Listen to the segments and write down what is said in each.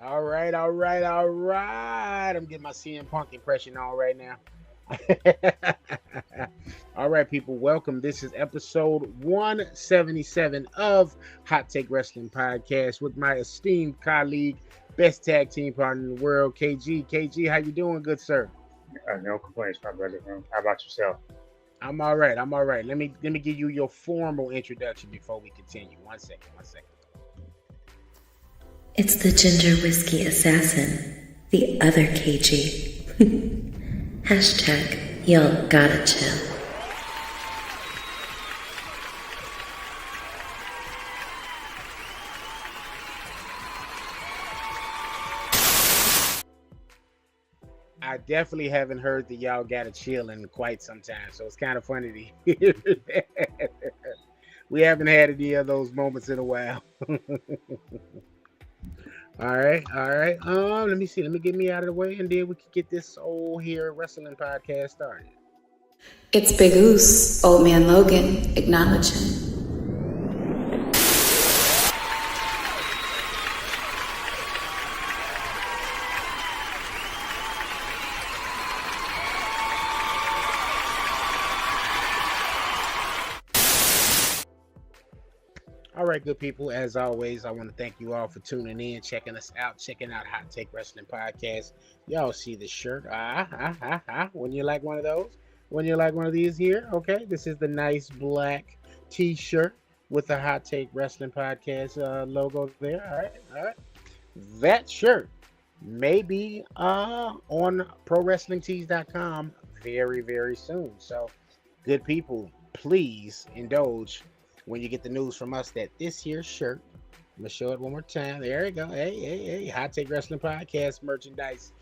All right, all right, all right. I'm getting my CM Punk impression on right now. All right, people, welcome. This is episode 177 of Hot Take Wrestling Podcast with my esteemed colleague, best tag team partner in the world, KG. KG, how you doing, good sir? No complaints, my brother. How about yourself? I'm all right. I'm all right. Let me give you your formal introduction before we continue. One second. One second. It's the ginger whiskey assassin, the other KG. Hashtag y'all gotta chill. I definitely haven't heard the y'all gotta chill in quite some time, so it's kind of funny to hear that. We haven't had any of those moments in a while. All right, all right. Let me see. Let me get me out of the way, and then we can get this old here wrestling podcast started. It's Big Oos, Old Man Logan, acknowledging. All right, good people. As always, I want to thank you all for tuning in, checking us out, checking out Hot Take Wrestling Podcast. Y'all see the shirt? Wouldn't you like one of those? Wouldn't you like one of these here? Okay, this is the nice black T-shirt with the Hot Take Wrestling Podcast logo there. All right. That shirt may be on ProWrestlingTees.com very, very soon. So, good people, please indulge when you get the news from us that this here shirt, I'm gonna show it one more time. There you go. Hey, Hot Take Wrestling Podcast merchandise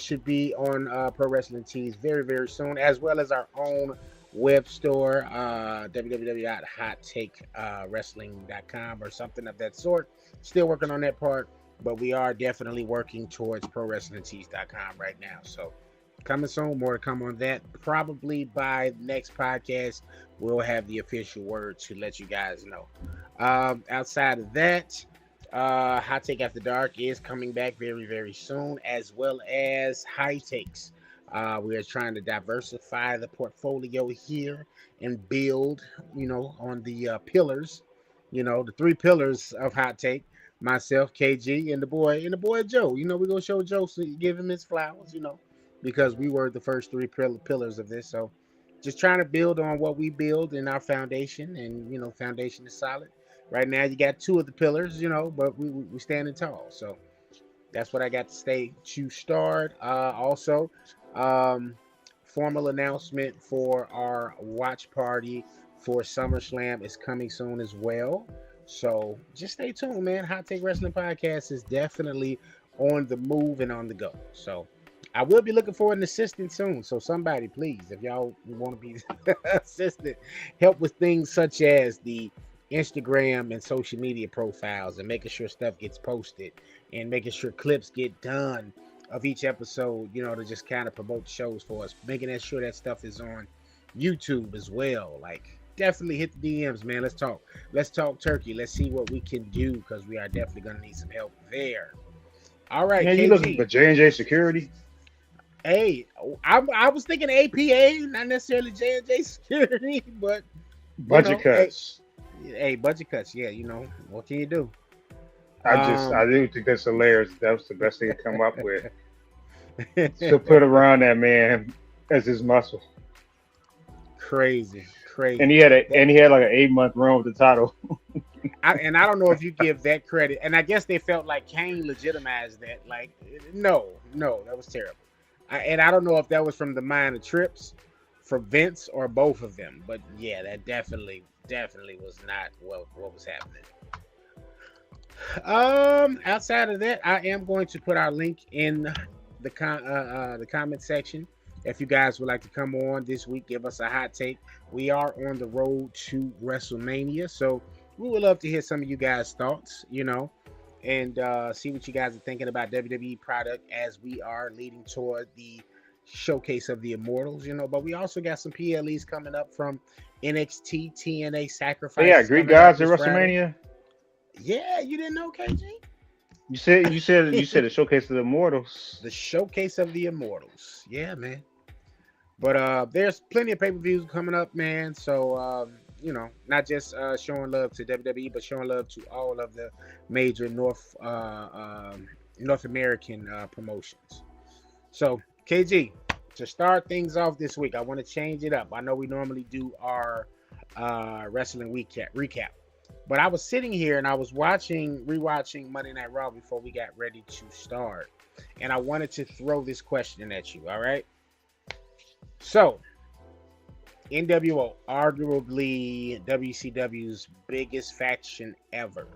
should be on Pro Wrestling Tees very, very soon, as well as our own web store, www.hottakeWrestling.com or something of that sort. Still working on that part, but we are definitely working towards ProWrestlingTees.com right now. So coming soon, more to come on that. Probably by next podcast, we'll have the official word to let you guys know. Outside of that, Hot Take After Dark is coming back very, very soon, as well as High Takes. We are trying to diversify the portfolio here and build, on the pillars, the three pillars of Hot Take. Myself, KG, and the boy Joe. We're gonna show Joe, so give him his flowers, because we were the first three pillars of this. So just trying to build on what we build in our foundation, and foundation is solid. Right now you got two of the pillars, but we standing tall. So that's what I got to say to start. Also, formal announcement for our watch party for SummerSlam is coming soon as well. So just stay tuned, man. Hot Take Wrestling Podcast is definitely on the move and on the go. So I will be looking for an assistant soon. So somebody, please, if y'all want to be assistant, help with things such as the Instagram and social media profiles and making sure stuff gets posted and making sure clips get done of each episode, to just kind of promote the shows for us, making that sure that stuff is on YouTube as well. Like, definitely hit the DMs, man. Let's talk turkey. Let's see what we can do, because we are definitely going to need some help there. All right, Man, you looking for KG. J&J Security? Hey, I was thinking APA, not necessarily J&J Security, but Budget cuts. hey, budget cuts. Yeah, what can you do? I do think that's hilarious. That was the best thing to come up with. To put around that man as his muscle. Crazy. And he had like an 8-month run with the title. And I don't know if you give that credit. And I guess they felt like Kane legitimized that. Like, no, that was terrible. And I don't know if that was from the mind of Trips, for Vince, or both of them. But yeah, that definitely was not what was happening. Outside of that, I am going to put our link in the comment section. If you guys would like to come on this week, give us a hot take. We are on the road to WrestleMania, so we would love to hear some of you guys' thoughts, and see what you guys are thinking about WWE product as we are leading toward the showcase of the Immortals, but we also got some PLEs coming up from NXT TNA But yeah, Sacrifices Greek coming up gods at this Friday. WrestleMania. Yeah, you didn't know, KG? You said a showcase of the Immortals. The showcase of the Immortals. Yeah, man. But there's plenty of pay-per-views coming up, man. So not just showing love to WWE, but showing love to all of the major North American promotions. So, KG, to start things off this week, I want to change it up. I know we normally do our wrestling recap, but I was sitting here and I was rewatching Monday Night Raw before we got ready to start, and I wanted to throw this question at you. All right. So, NWO, arguably WCW's biggest faction ever.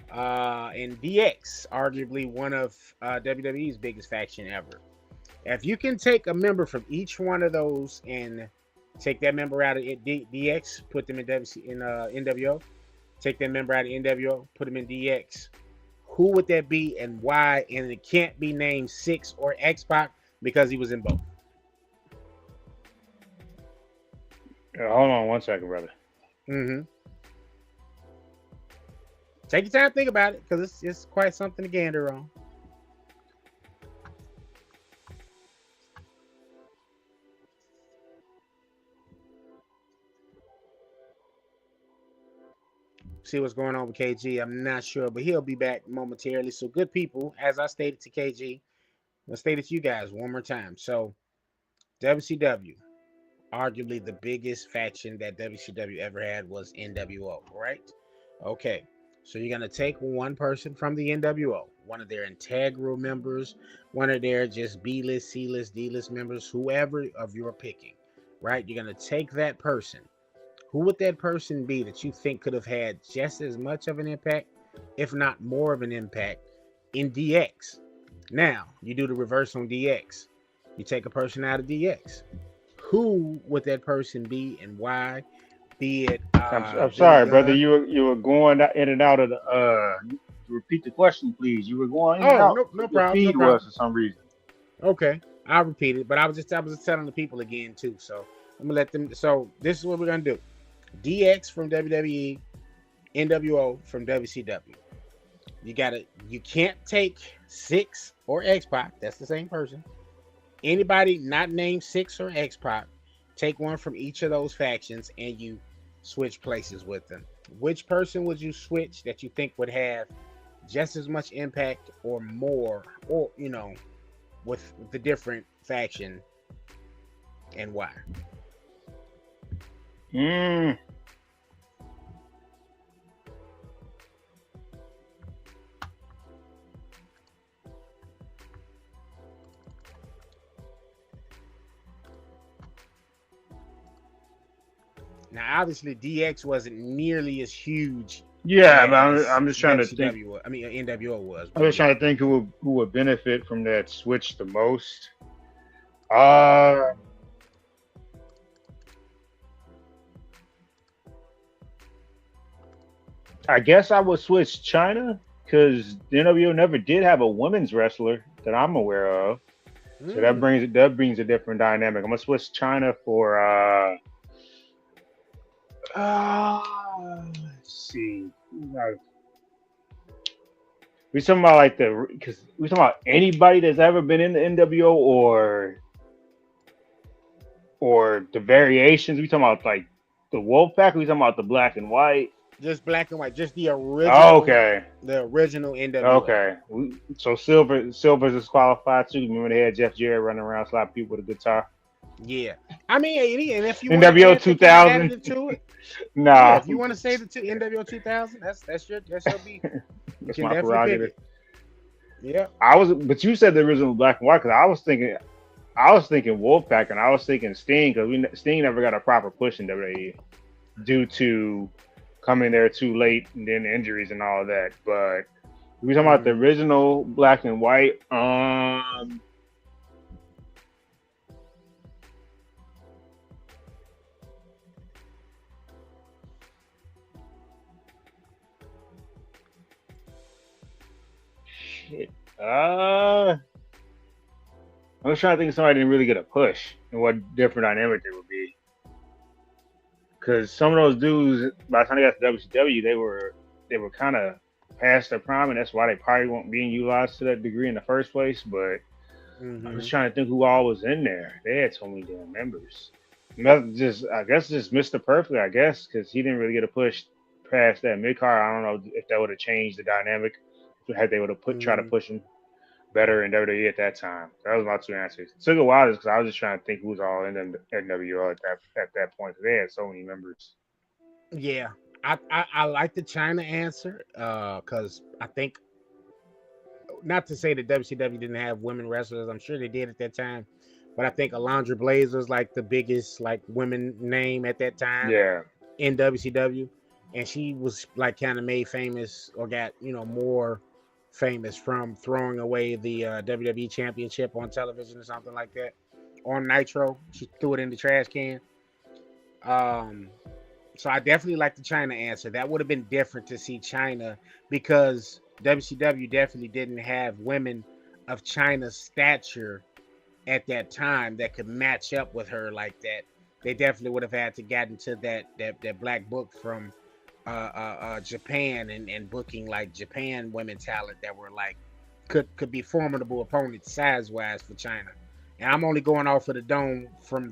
And DX, arguably one of WWE's biggest faction ever. If you can take a member from each one of those and take that member out of DX, put them in NWO, take that member out of NWO, put them in DX, who would that be and why? And it can't be named Six or X-Pac because he was in both. Hold on one second, brother. Mm-hmm. Take your time, think about it, because it's quite something to gander on. See what's going on with KG. I'm not sure, but he'll be back momentarily. So, good people, as I stated to KG, I'll state it to you guys one more time. So, WCW, arguably the biggest faction that WCW ever had was NWO, right? Okay, so you're going to take one person from the NWO, one of their integral members, one of their just B-list, C-list, D-list members, whoever of your picking, right? You're going to take that person. Who would that person be that you think could have had just as much of an impact, if not more of an impact, in DX? Now, you do the reverse on DX. You take a person out of DX. Who would that person be and why? Be it. I'm sorry, brother. You were going in and out of the. Repeat the question, please. You were going in and out. No problem. Feed was for some reason. Okay, I'll repeat it, but I was just telling the people again too. So I'm gonna let them. So this is what we're gonna do: DX from WWE, NWO from WCW. You can't take Six or X-Pac. That's the same person. Anybody not named Six or X-Pac, take one from each of those factions and you switch places with them. Which person would you switch that you think would have just as much impact or more, or with the different faction, and why? Now, obviously, DX wasn't nearly as huge. Yeah, but I'm just trying to think. NWO was. I'm just trying to think who would benefit from that switch the most. I guess I would switch China because NWO never did have a women's wrestler that I'm aware of. So that brings a different dynamic. I'm gonna switch China for let's see. We talking about because we talking about anybody that's ever been in the NWO or the variations. We talking about like the Wolfpack. We talking about the black and white. Just black and white. Just the original. Oh, okay. The original NWO. Okay. So Silver's disqualified too. Remember they had Jeff Jarrett running around slapping people with a guitar. Yeah, I mean, and if you NWO 2000 into it, nah. Yeah, if you want to say the NWO 2000, that's your beef. That's my prerogative. Yeah, but you said the original black and white because I was thinking Wolfpack and I was thinking Sting because Sting never got a proper push in WWE due to coming there too late and then injuries and all of that. But we talking about the original black and white. Shit. I was trying to think of somebody didn't really get a push and what different dynamic they would be. Because some of those dudes, by the time they got to WCW, they were kind of past their prime, and that's why they probably weren't being utilized to that degree in the first place. But I'm just trying to think who all was in there. They had so many damn members. I guess just Mr. Perfect, I guess, because he didn't really get a push past that mid card. I don't know if that would have changed the dynamic had they would have try to push him better in WWE at that time. That was my two answers. It took a while because I was just trying to think who was all in NWO at that point. They had so many members. Yeah, I like the China answer because I think, not to say that WCW didn't have women wrestlers, I'm sure they did at that time, but I think Alundra Blaze was like the biggest like women name at that time. Yeah. In WCW, and she was like kind of made famous or got more famous from throwing away the WWE Championship on television or something like that on Nitro. She threw it in the trash can. So I definitely like the China answer. That would have been different to see China because WCW definitely didn't have women of China's stature at that time that could match up with her like that. They definitely would have had to get into that black book from Japan and booking like Japan women talent that were like could be formidable opponents size wise for China. And I'm only going off of the dome from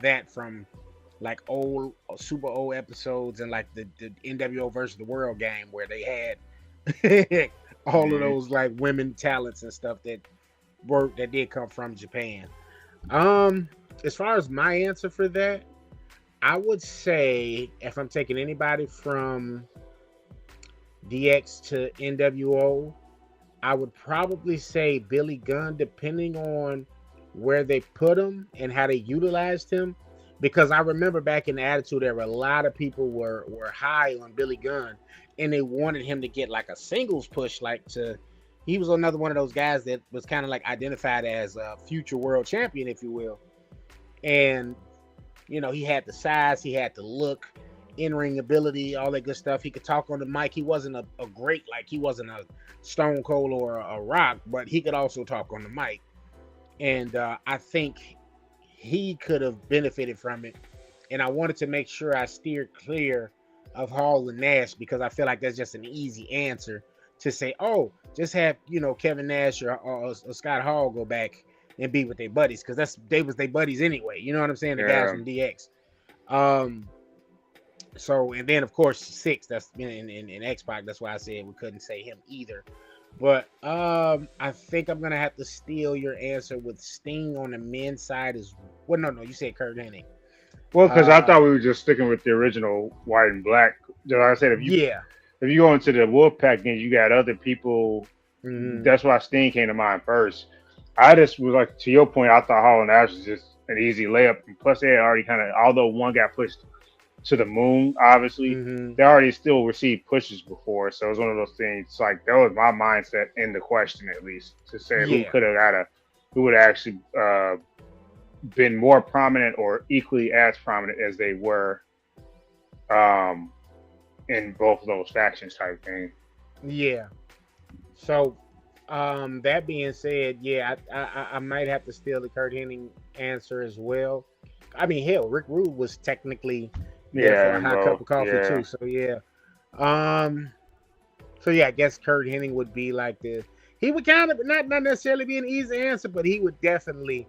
like old super old episodes and like the NWO versus the World game where they had all of those like women talents and stuff that did come from Japan. As far as my answer for that, I would say if I'm taking anybody from DX to NWO, I would probably say Billy Gunn, depending on where they put him and how they utilized him. Because I remember back in the Attitude Era, a lot of people were high on Billy Gunn, and they wanted him to get like a singles push. He was another one of those guys that was kind of like identified as a future world champion, if you will. And he had the size, he had the look, in-ring ability, all that good stuff. He could talk on the mic. He wasn't a great, like he wasn't a Stone Cold or a Rock, but he could also talk on the mic. And I think he could have benefited from it. And I wanted to make sure I steered clear of Hall and Nash because I feel like that's just an easy answer to say, oh, just have, Kevin Nash or Scott Hall go back and be with their buddies because they was their buddies anyway. You know what I'm saying? The guys from DX. So, and then of course Six, that's in X-Pac. That's why I said we couldn't say him either. But I think I'm gonna have to steal your answer with Sting on the men's side as well. No, you said Kurt Hennig. Well, because I thought we were just sticking with the original white and black. Like I said, if you go into the Wolfpack games, you got other people. Mm-hmm. That's why Sting came to mind first. I just was like, to your point, I thought Hall and Nash was just an easy layup. And plus, they had already although one got pushed to the moon, obviously, they already still received pushes before. So it was one of those things. Like that was my mindset in the question, at least, to say who would actually been more prominent or equally as prominent as they were in both of those factions type thing. Yeah. So that being said, I might have to steal the Kurt Hennig answer as well. I mean, hell, Rick Rude was technically for a hot cup of coffee too. So I guess Kurt Hennig would be like this. He would kind of not necessarily be an easy answer, but he could definitely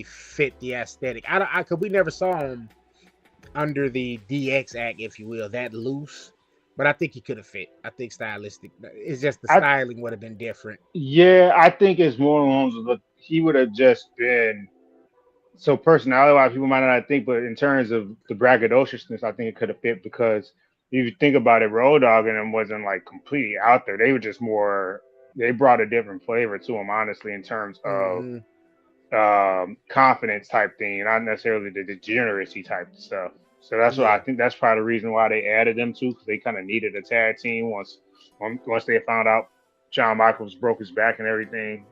fit the aesthetic. Cause we never saw him under the DX act, if you will, that loose. But I think he could have fit. I think stylistic. It's just the styling would have been different. Yeah, I think it's more along he would have just been. So personality-wise, people might not think, but in terms of the braggadociousness, I think it could have fit because if you think about it, Road Dogg and them wasn't like completely out there. They were just more. They brought a different flavor to them, honestly, in terms of confidence type thing, not necessarily the degeneracy type stuff. So that's why I think that's probably the reason why they added them too, because they kind of needed a tag team once they found out Shawn Michaels broke his back and everything.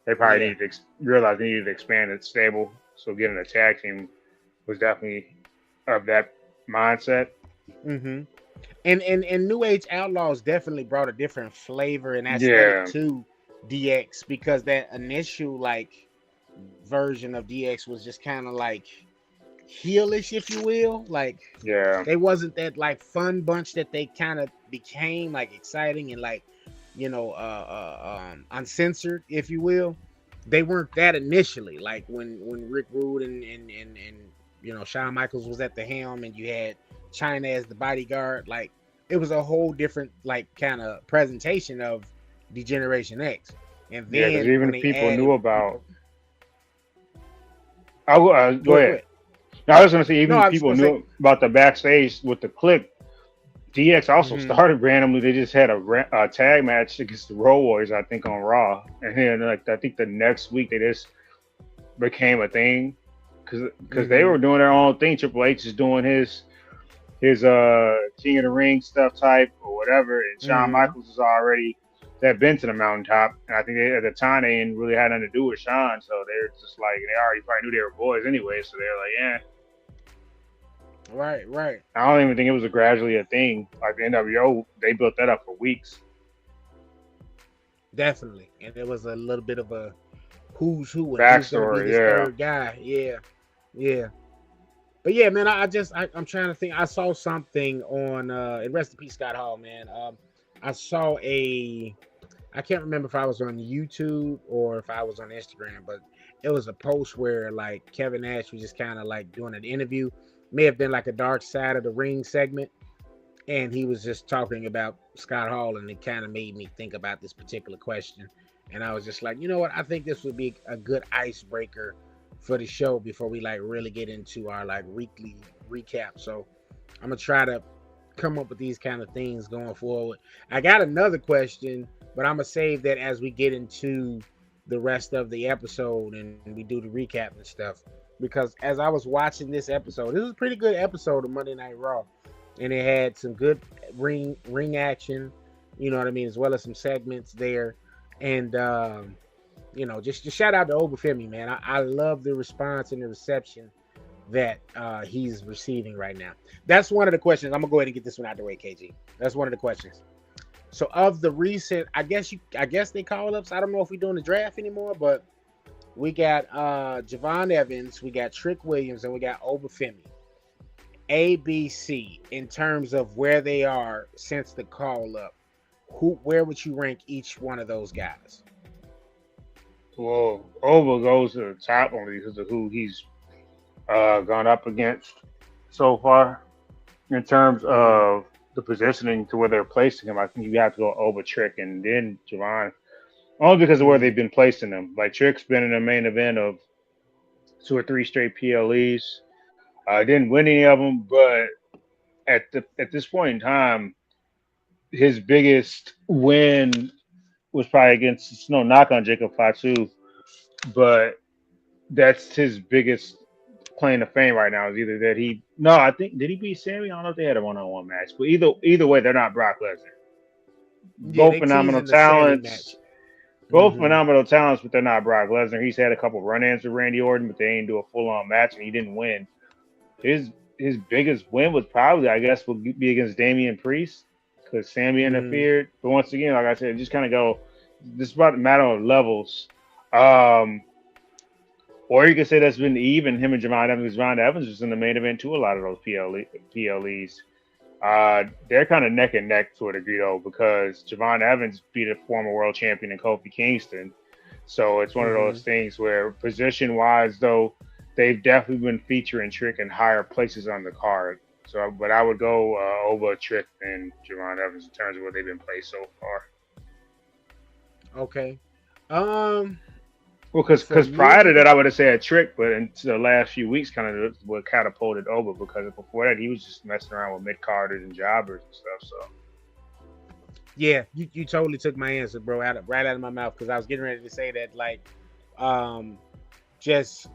They probably needed to realize they needed to expand its stable. So getting a tag team was definitely of that mindset. Mm-hmm. And New Age Outlaws definitely brought a different flavor and aesthetic to DX, because that initial like version of DX was just kind of like heelish, if you will. Like Yeah. they wasn't that like fun bunch that they kind of became, like exciting and like, uncensored, if you will. They weren't that initially. Like when Rick Rude and Shawn Michaels was at the helm, and you had China as the bodyguard. Like it was a whole different like kind of presentation of Degeneration X. And Yeah, then because even when if they people added, knew about, go ahead. go ahead. No, I was going to say, No, even I if was people gonna say, knew about the backstage with the clip, DX also mhm, started randomly. They just had a tag match against the Road Warriors, I think, on Raw, and then like I think the next week they just became a thing because they mhm, were doing their own thing. Triple H is doing his King of the Ring stuff type or whatever, and Shawn mhm. Michaels is already that been to the mountaintop, and I think at the time they didn't really had nothing to do with Shawn, so they're just like they already probably knew they were boys anyway, so they're like, yeah. Right, right. I don't even think it was gradually a thing. Like the NWO, they built that up for weeks. Definitely. And it was a little bit of a who's who and who's gonna be Backstory, this yeah. third guy. Yeah, yeah. But yeah, man, I'm trying to think. I saw something on and rest in peace, Scott Hall, man. I saw I can't remember if I was on YouTube or if I was on Instagram, but it was a post where like Kevin Nash was just kind of like doing an interview. May have been like a Dark Side of the Ring segment, and he was just talking about Scott Hall, and it kind of made me think about this particular question. And I was just like, you know what? I think this would be a good icebreaker for the show before we like really get into our like weekly recap. So I'm gonna try to come up with these kind of things going forward. I got another question, but I'm gonna save that as we get into the rest of the episode and we do the recap and stuff. Because as I was watching this episode, this was a pretty good episode of Monday Night Raw, and it had some good ring action, you know what I mean, as well as some segments there. And just shout out to Obafemi, man. I love the response and the reception that he's receiving right now. That's one of the questions. I'm gonna go ahead and get this one out of the way, KG. That's one of the questions. So of the recent, I guess they call ups. I don't know if we're doing the draft anymore, but we got Javon Evans, we got Trick Williams, and we got Obafemi. ABC in terms of where they are since the call up. Where would you rank each one of those guys? Well, Over goes to the top only because of who he's gone up against so far. In terms Mm-hmm. of the positioning to where they're placing him, I think you have to go over Trick and then Javon. Only because of where they've Mm-hmm. been placing them. Like Trick's been in the main event of 2 or 3 straight PLEs. Didn't win any of them, but at this point in time, his biggest win was probably against it's no knock on Jacob Fatu, but that's his biggest claim to fame right now. Is either that he no, I think did he beat Sammy? I don't know if they had a one-on-one match, but either way, they're not Brock Lesnar. Yeah, Both they phenomenal teasing the Sammy match. talents. Both Mm-hmm. phenomenal talents, but they're not Brock Lesnar. He's had a couple run-ins with Randy Orton, but they ain't do a full-on match, and he didn't win. His biggest win was probably, I guess, would be against Damian Priest because Sammy Mm-hmm. interfered. But once again, like I said, just kind of go. This is about a matter of levels. Um, or you could say that's been even him and Javon Evans. Javon Evans was in the main event too. A lot of those PLEs. They're kind of neck and neck to a degree though, because Javon Evans beat a former world champion in Kofi Kingston. So it's one of Mm-hmm. those things where position wise though, they've definitely been featuring Trick in higher places on the card. So, but I would go over Trick and Javon Evans in terms of where they've been placed so far. Okay. Um, Well, for because prior to me, that, I would have said Trick, but in the last few weeks, kind of what catapulted over because before that, he was just messing around with mid carders and jobbers and stuff. So, yeah, you totally took my answer, bro, right out of my mouth, because I was getting ready to say that, like, um, just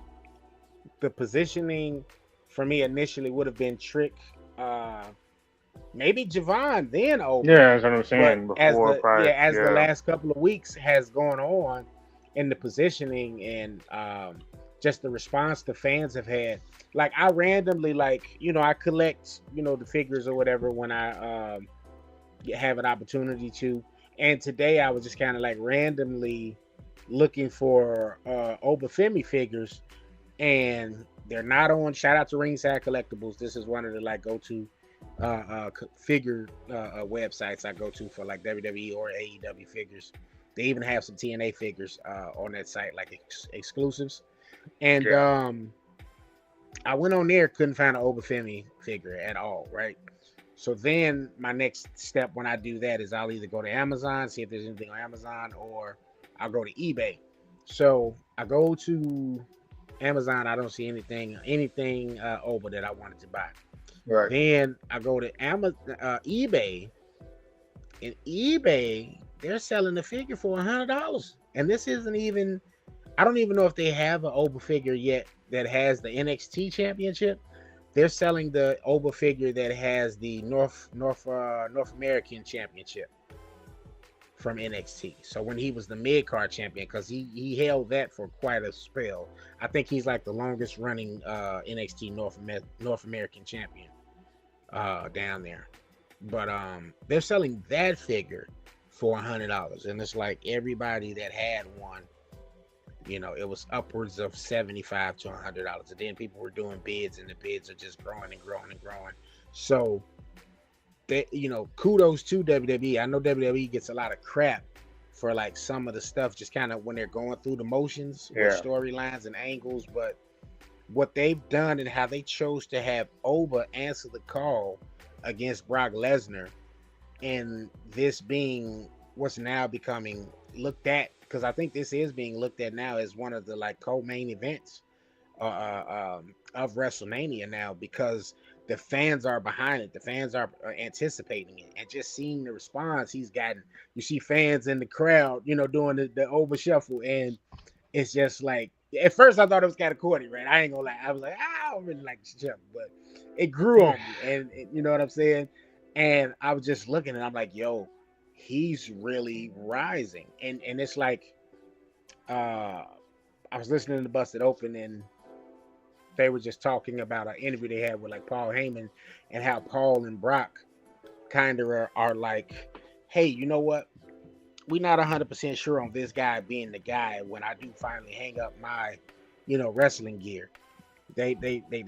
the positioning for me initially would have been Trick, uh, maybe Javon, then Oba. yeah, that's what I'm But saying. Before, prior, as the yeah, last couple of weeks has gone on, in the positioning and just the response the fans have had, like I randomly I collect the figures or whatever when I have an opportunity to, And today I was just kind of like randomly looking for Obafemi figures, and they're not on. Shout out to Ringside Collectibles. This is one of the like go-to figure websites I go to for like WWE or AEW figures. They even have some TNA figures on that site, like exclusives. And I went on there, couldn't find an Obafemi figure at all, right? So then my next step when I do that is I'll either go to Amazon, see if there's anything on Amazon, or I'll go to eBay. So I go to Amazon, I don't see anything over that I wanted to buy. Right. Then I go to eBay, and eBay, they're selling the figure for $100. And this isn't even, I don't even know if they have an Oba figure yet that has the NXT championship. They're selling the Oba figure that has the North American championship from NXT. So when he was the mid-card champion, because he held that for quite a spell. I think he's like the longest running NXT North American champion down there. But they're selling that figure for $100, and it's like everybody that had one, you know, it was upwards of $75 to $100, and then people were doing bids, and the bids are just growing and growing and growing. So that, you know, kudos to WWE. I know WWE gets a lot of crap for like some of the stuff just kind of when they're going through the motions with storylines and angles, but what they've done and how they chose to have Oba answer the call against Brock Lesnar, and this being what's now becoming looked at, because I think this is being looked at now as one of the like co-main events of WrestleMania now, because the fans are behind it, the fans are anticipating it, and just seeing the response he's gotten. You see fans in the crowd, you know, doing the Oba shuffle, and it's just like, at first I thought it was kind of corny, right? I ain't gonna lie, I was like, I don't really like the shuffle, but it grew on me, and you know what I'm saying? And I was just looking, and I'm like, yo, he's really rising. And it's like, I was listening to Busted Open, and they were just talking about an interview they had with like Paul Heyman, and how Paul and Brock kind of are like, hey, you know what? We're not 100% sure on this guy being the guy when I do finally hang up my, you know, wrestling gear. They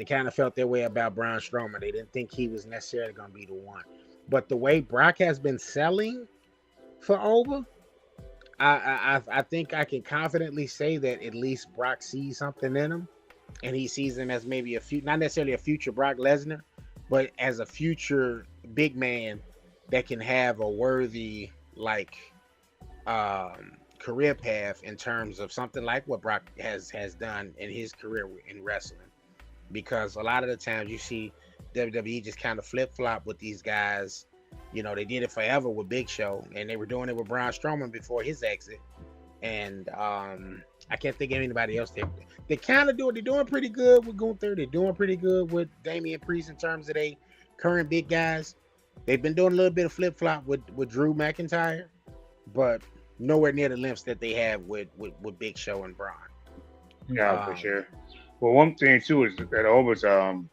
kind of felt their way about Braun Strowman. They didn't think he was necessarily going to be the one. But the way Brock has been selling for Oba, I think I can confidently say that at least Brock sees something in him, and he sees him as maybe not necessarily a future Brock Lesnar, but as a future big man that can have a worthy like career path in terms of something like what Brock has done in his career in wrestling. Because a lot of the times you see WWE just kind of flip-flop with these guys. You know, they did it forever with Big Show, and they were doing it with Braun Strowman before his exit. And I can't think of anybody else. They kind of do it. They're doing pretty good with Gunther. They're doing pretty good with Damian Priest in terms of they current big guys. They've been doing a little bit of flip-flop with Drew McIntyre, but nowhere near the lengths that they have with Big Show and Braun. Yeah, for sure. Well, one thing too is that Oba's only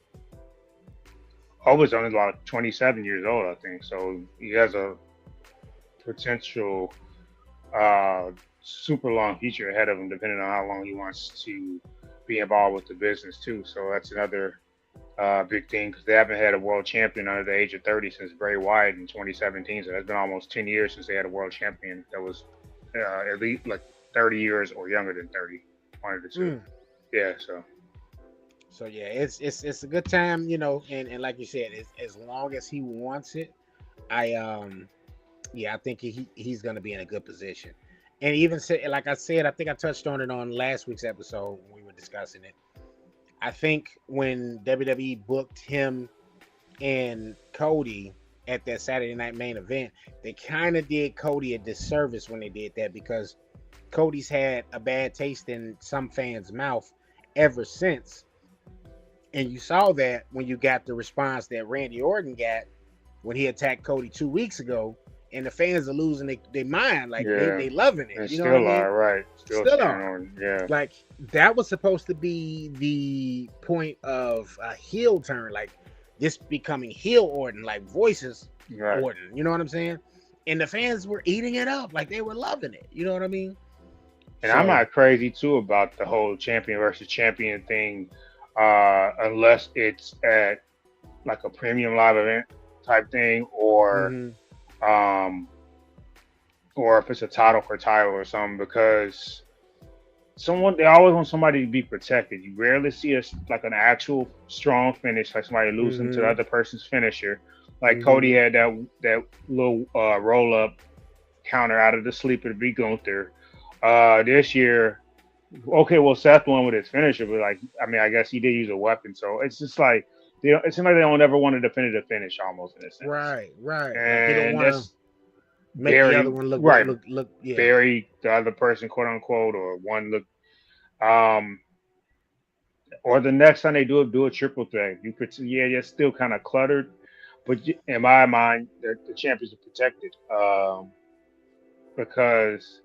about 27 years old, I think. So he has a potential super long future ahead of him, depending on how long he wants to be involved with the business too. So that's another big thing, because they haven't had a world champion under the age of 30 since Bray Wyatt in 2017. So that's been almost 10 years since they had a world champion that was at least like 30 years or younger than 30. One of the two. Yeah, so yeah, it's a good time, you know, and like you said, as long as he wants it, I think he's gonna be in a good position. And even like I said, I think I touched on it on last week's episode when we were discussing it. I think when WWE booked him and Cody at that Saturday Night Main Event, they kind of did Cody a disservice when they did that, because Cody's had a bad taste in some fans' mouth ever since. And you saw that when you got the response that Randy Orton got when he attacked Cody 2 weeks ago, and the fans are losing their mind. Like, they loving it. You know what I mean? Are, right. Still are. Yeah. Like, that was supposed to be the point of a heel turn. Like, this becoming heel Orton, like Voices Orton. You know what I'm saying? and the fans were eating it up, like they were loving it. You know what I mean? And I'm So not crazy too about the whole champion versus champion thing, unless it's at like a premium live event type thing, hmm um, or if it's a title for title or something, because they always want somebody to be protected. You rarely see us like an actual strong finish, like somebody losing to the hmm other person's finisher. Like Cody hmm had that little roll up counter out of the sleeper to beat Gunther. This year, okay, well Seth won with his finisher, but like I mean, I guess he did use a weapon, so it's just like it seems like they don't ever want a definitive finish, almost in a sense, right, right. Like they don't and want to that's make the other very one look right, Yeah, bury the other person, quote unquote, or one look. Um, or the next time they do a triple threat. You could, yeah, it's still kind of cluttered, but in my mind, the champions are protected, because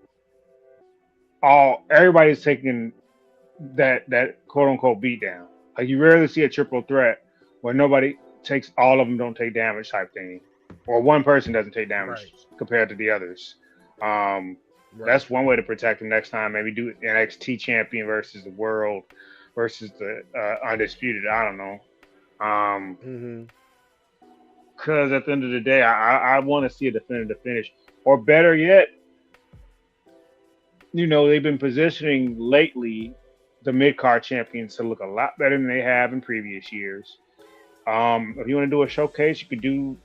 all everybody's taking that quote unquote beat down. Like you rarely see a triple threat where nobody takes all of them don't take damage type thing, or one person doesn't take right, damage compared to the others. Um, right. that's one way to protect them next time. Maybe do NXT champion versus the world versus the undisputed. I don't know. hmm Because at the end of the day, I want to see a definitive finish, or better yet, they've been positioning lately the mid card champions to look a lot better than they have in previous years. If you want to do a showcase, you could do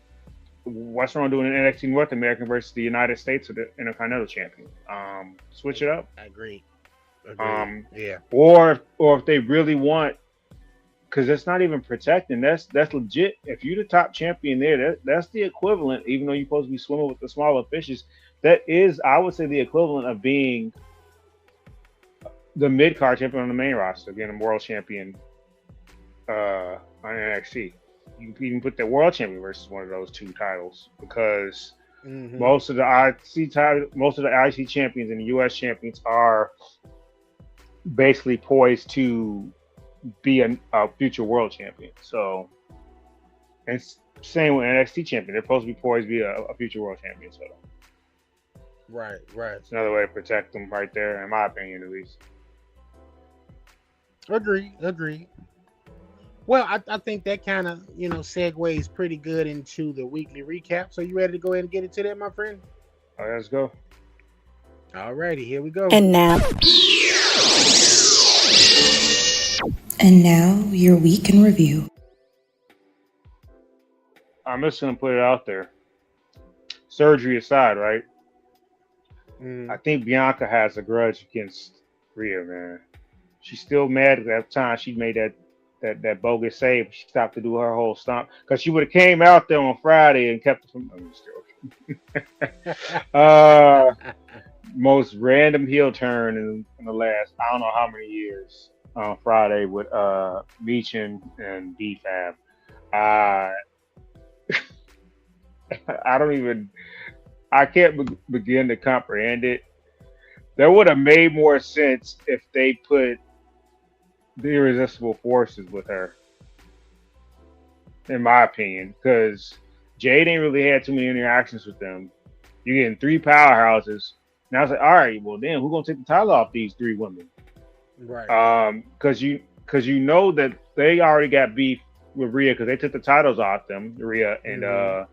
what's wrong doing an NXT North American versus the United States or the Intercontinental Champion. Switch it up. Agreed. Agreed. Um, Yeah. or if they really want, because that's not even protecting. That's legit. If you're the top champion there, that's the equivalent. Even though you're supposed to be swimming with the smaller fishes, that is, I would say, the equivalent of being the mid card champion on the main roster, being a world champion on NXT. You can even put the world champion versus one of those two titles, because hmm most of the IC champions and the US champions are basically poised to be a future world champion. So, and same with NXT champion, they're supposed to be poised to be a future world champion. So, Right. Right. it's another way to protect them right there, in my opinion, at least. Agreed. Agreed. Well, I think that kind of segues pretty good into the weekly recap. So you ready to go ahead and get into that, my friend? All right, let's go. Alrighty, here we go. And now, your week in review. I'm just gonna put it out there. Surgery aside, right? I think Bianca has a grudge against Rhea, man. She's still mad at that time she made that bogus save. She stopped to do her whole stomp, because she would have came out there on Friday and kept it from. I'm just joking. Most random heel turn in the last I don't know how many years on Friday with Meechin and BFAB. Uh, I can't begin to comprehend it. That would have made more sense if they put the Irresistible Forces with her, in my opinion, because Jade ain't really had too many interactions with them. You're getting three powerhouses. Now it's like, all right, well then who's gonna take the title off these three women? Right. Because you know that they already got beef with Rhea because they took the titles off them, Rhea and Io,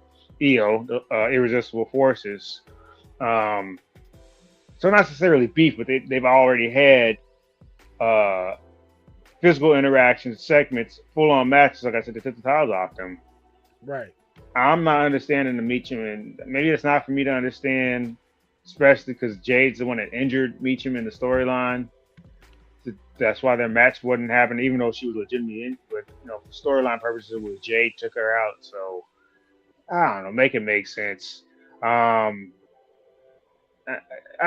the Irresistible Forces. So not necessarily beef, but they've already had physical interactions, segments, full on matches. Like I said, they took the titles off them. Right. I'm not understanding the Meacham, and maybe it's not for me to understand, especially because Jade's the one that injured Meacham in the storyline. That's why their match wasn't happening, even though she was legitimately in. But for storyline purposes, it was Jade took her out. So I don't know, make it make sense. I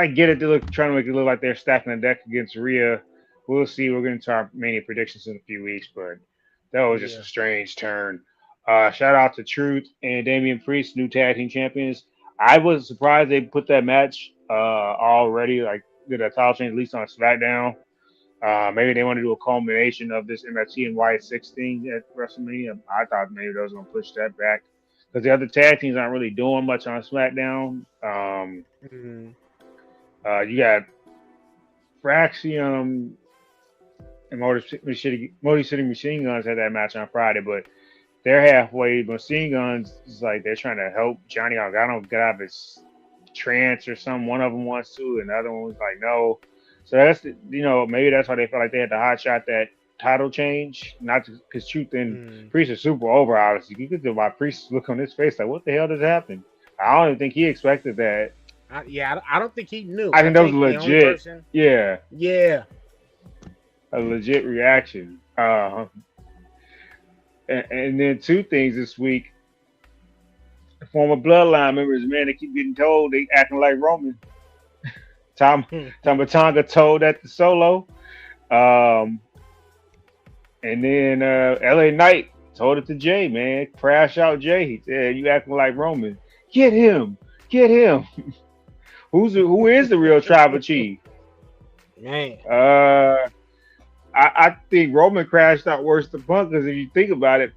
get it. They're trying to make it look like they're stacking the deck against Rhea. We'll see. We're going to our Mania predictions in a few weeks, but that was just a strange turn. Shout out to Truth and Damian Priest, new tag team champions. I was surprised they put that match already, like did a title change at least on SmackDown. Maybe they want to do a culmination of this MFT and Y6 thing at WrestleMania. I thought maybe they was going to push that back, because the other tag teams aren't really doing much on SmackDown. You got Fraxium and Motor City Machine Guns had that match on Friday, but they're halfway. Machine Guns is like they're trying to help Johnny Gargano get out of his trance or something. One of them wants to, and the other one was like, no. So that's maybe that's why they felt like they had to hot shot that title change. Not because Truth and Priest are super over. Obviously, you could tell by Priest's look on his face like, what the hell just happened? I don't even think he expected that. I don't think he knew. I think that was legit. Yeah, a legit reaction. And then two things this week. Former Bloodline members, man, they keep getting told they acting like Roman. Tama Tonga told that to Solo. And then LA Knight told it to Jay, man. Crash out Jay. He said, you acting like Roman. Get him. Who is the real tribal chief? Man. I think Roman crashed out worse than Punk, because if you think about it,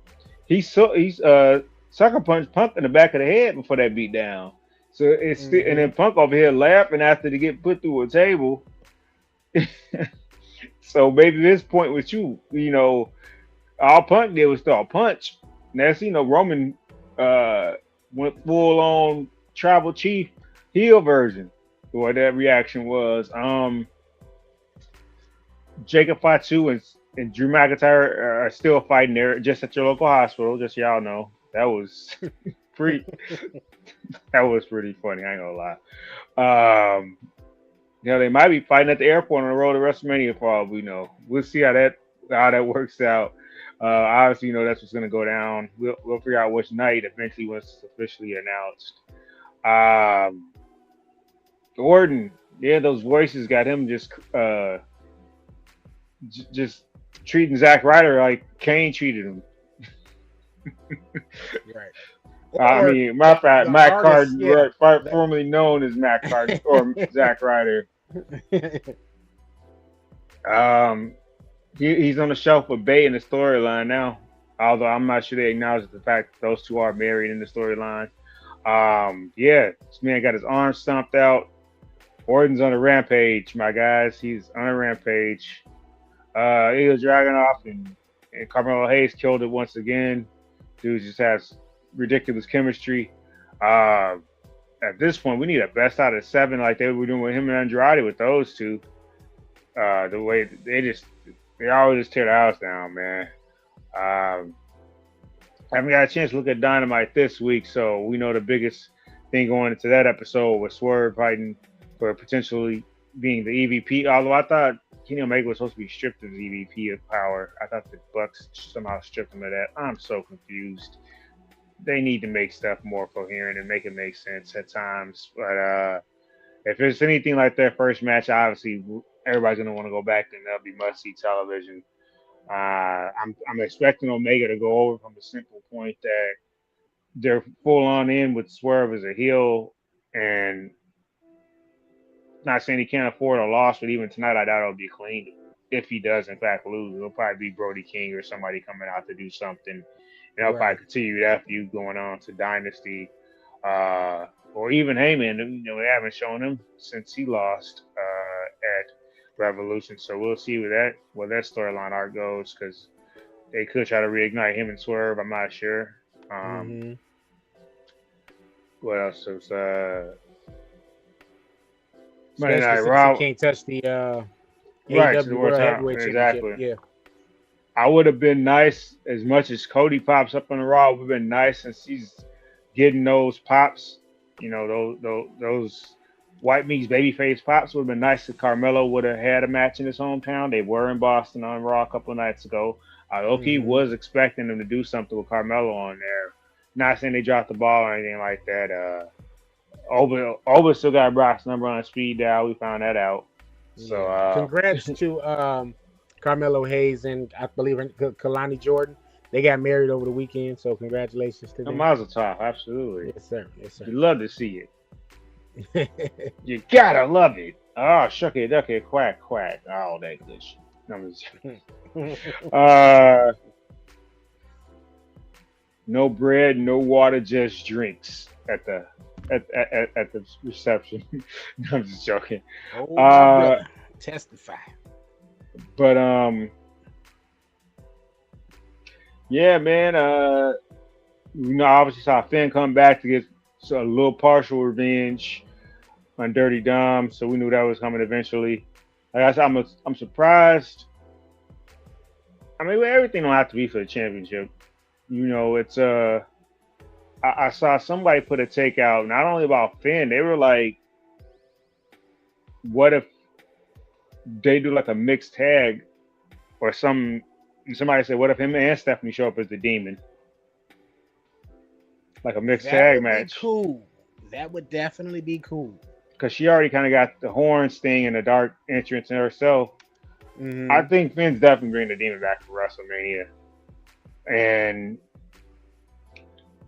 he's sucker punched Punk in the back of the head before that beat down. So it's still, and then Punk over here laughing after they get put through a table. So maybe this point with you, all Punk did was throw a punch. Now, Roman went full on tribal chief heel version. What that reaction was. Jacob Fatu and Drew McIntyre are still fighting there, just at your local hospital. Just so y'all know, that was pretty. That was pretty funny. I ain't gonna lie. They might be fighting at the airport on the road to WrestleMania for all we know. We'll see how that works out. Obviously, that's what's gonna go down. We'll figure out which night eventually once it's officially announced. Orton, those voices got him just treating Zack Ryder like Kane treated him. Right. I mean, Matt Cardin, formerly known as Matt Cardin or Zack Ryder. He's on the shelf with Bay in the storyline now. Although I'm not sure they acknowledge the fact that those two are married in the storyline. This man got his arm stomped out. Orton's on a rampage, my guys. He's on a rampage. Ilya Dragunov and Carmelo Hayes killed it once again. Dude just has ridiculous chemistry. At this point, we need a best out of 7 like they were doing with him and Andrade with those two. The way they always just tear the house down, man. I haven't got a chance to look at Dynamite this week, so we know the biggest thing going into that episode was Swerve fighting for potentially being the EVP. Although I thought Kenny Omega was supposed to be stripped of the EVP of power. I thought the Bucks somehow stripped him of that. I'm so confused. They need to make stuff more coherent and make it make sense at times. But if it's anything like their first match, obviously everybody's gonna want to go back, and that'll be must-see television. I'm expecting Omega to go over from the simple point that they're full on in with Swerve as a heel, and not saying he can't afford a loss, but even tonight I doubt it'll be clean. If he does in fact lose, it'll probably be Brody King or somebody coming out to do something. And they'll probably continue that feud going on to Dynasty, or even Heyman. They haven't shown him since he lost at Revolution, so we'll see where that storyline arc goes, because they could try to reignite him and Swerve. I'm not sure. What else was Monday Night Raw? Can't touch the the World Heavyweight Championship. Yeah. I would have been nice, as much as Cody pops up on the Raw, would have been nice since he's getting those pops. Those White Meats babyface pops would have been nice if Carmelo would have had a match in his hometown. They were in Boston on Raw a couple of nights ago. Loki was expecting them to do something with Carmelo on there. Not saying they dropped the ball or anything like that. Oba still got Brock's number on speed dial. We found that out. So congrats to Carmelo Hayes and I believe Kalani Jordan. They got married over the weekend, so congratulations to them. Mazel tov, absolutely. Yes, sir. You love to see it. You gotta love it. Oh, shucky ducky, quack quack, all that good shit. no bread, no water, just drinks at the reception. No, I'm just joking. Oh, my Uh, brother, testify. but yeah, man. Obviously saw Finn come back to get a little partial revenge on Dirty Dom, so we knew that was coming eventually. Like I said, I'm surprised. I mean, everything don't have to be for the championship. It's I saw somebody put a take out not only about Finn. They were like, "What if they do like a mixed tag or some?" Somebody said, "What if him and Stephanie show up as the Demon, like a mixed That tag would be match?" cool. That would definitely be cool. Because she already kind of got the horns thing and the dark entrance in herself. I Hmm. think Finn's definitely bringing the Demon back for WrestleMania. And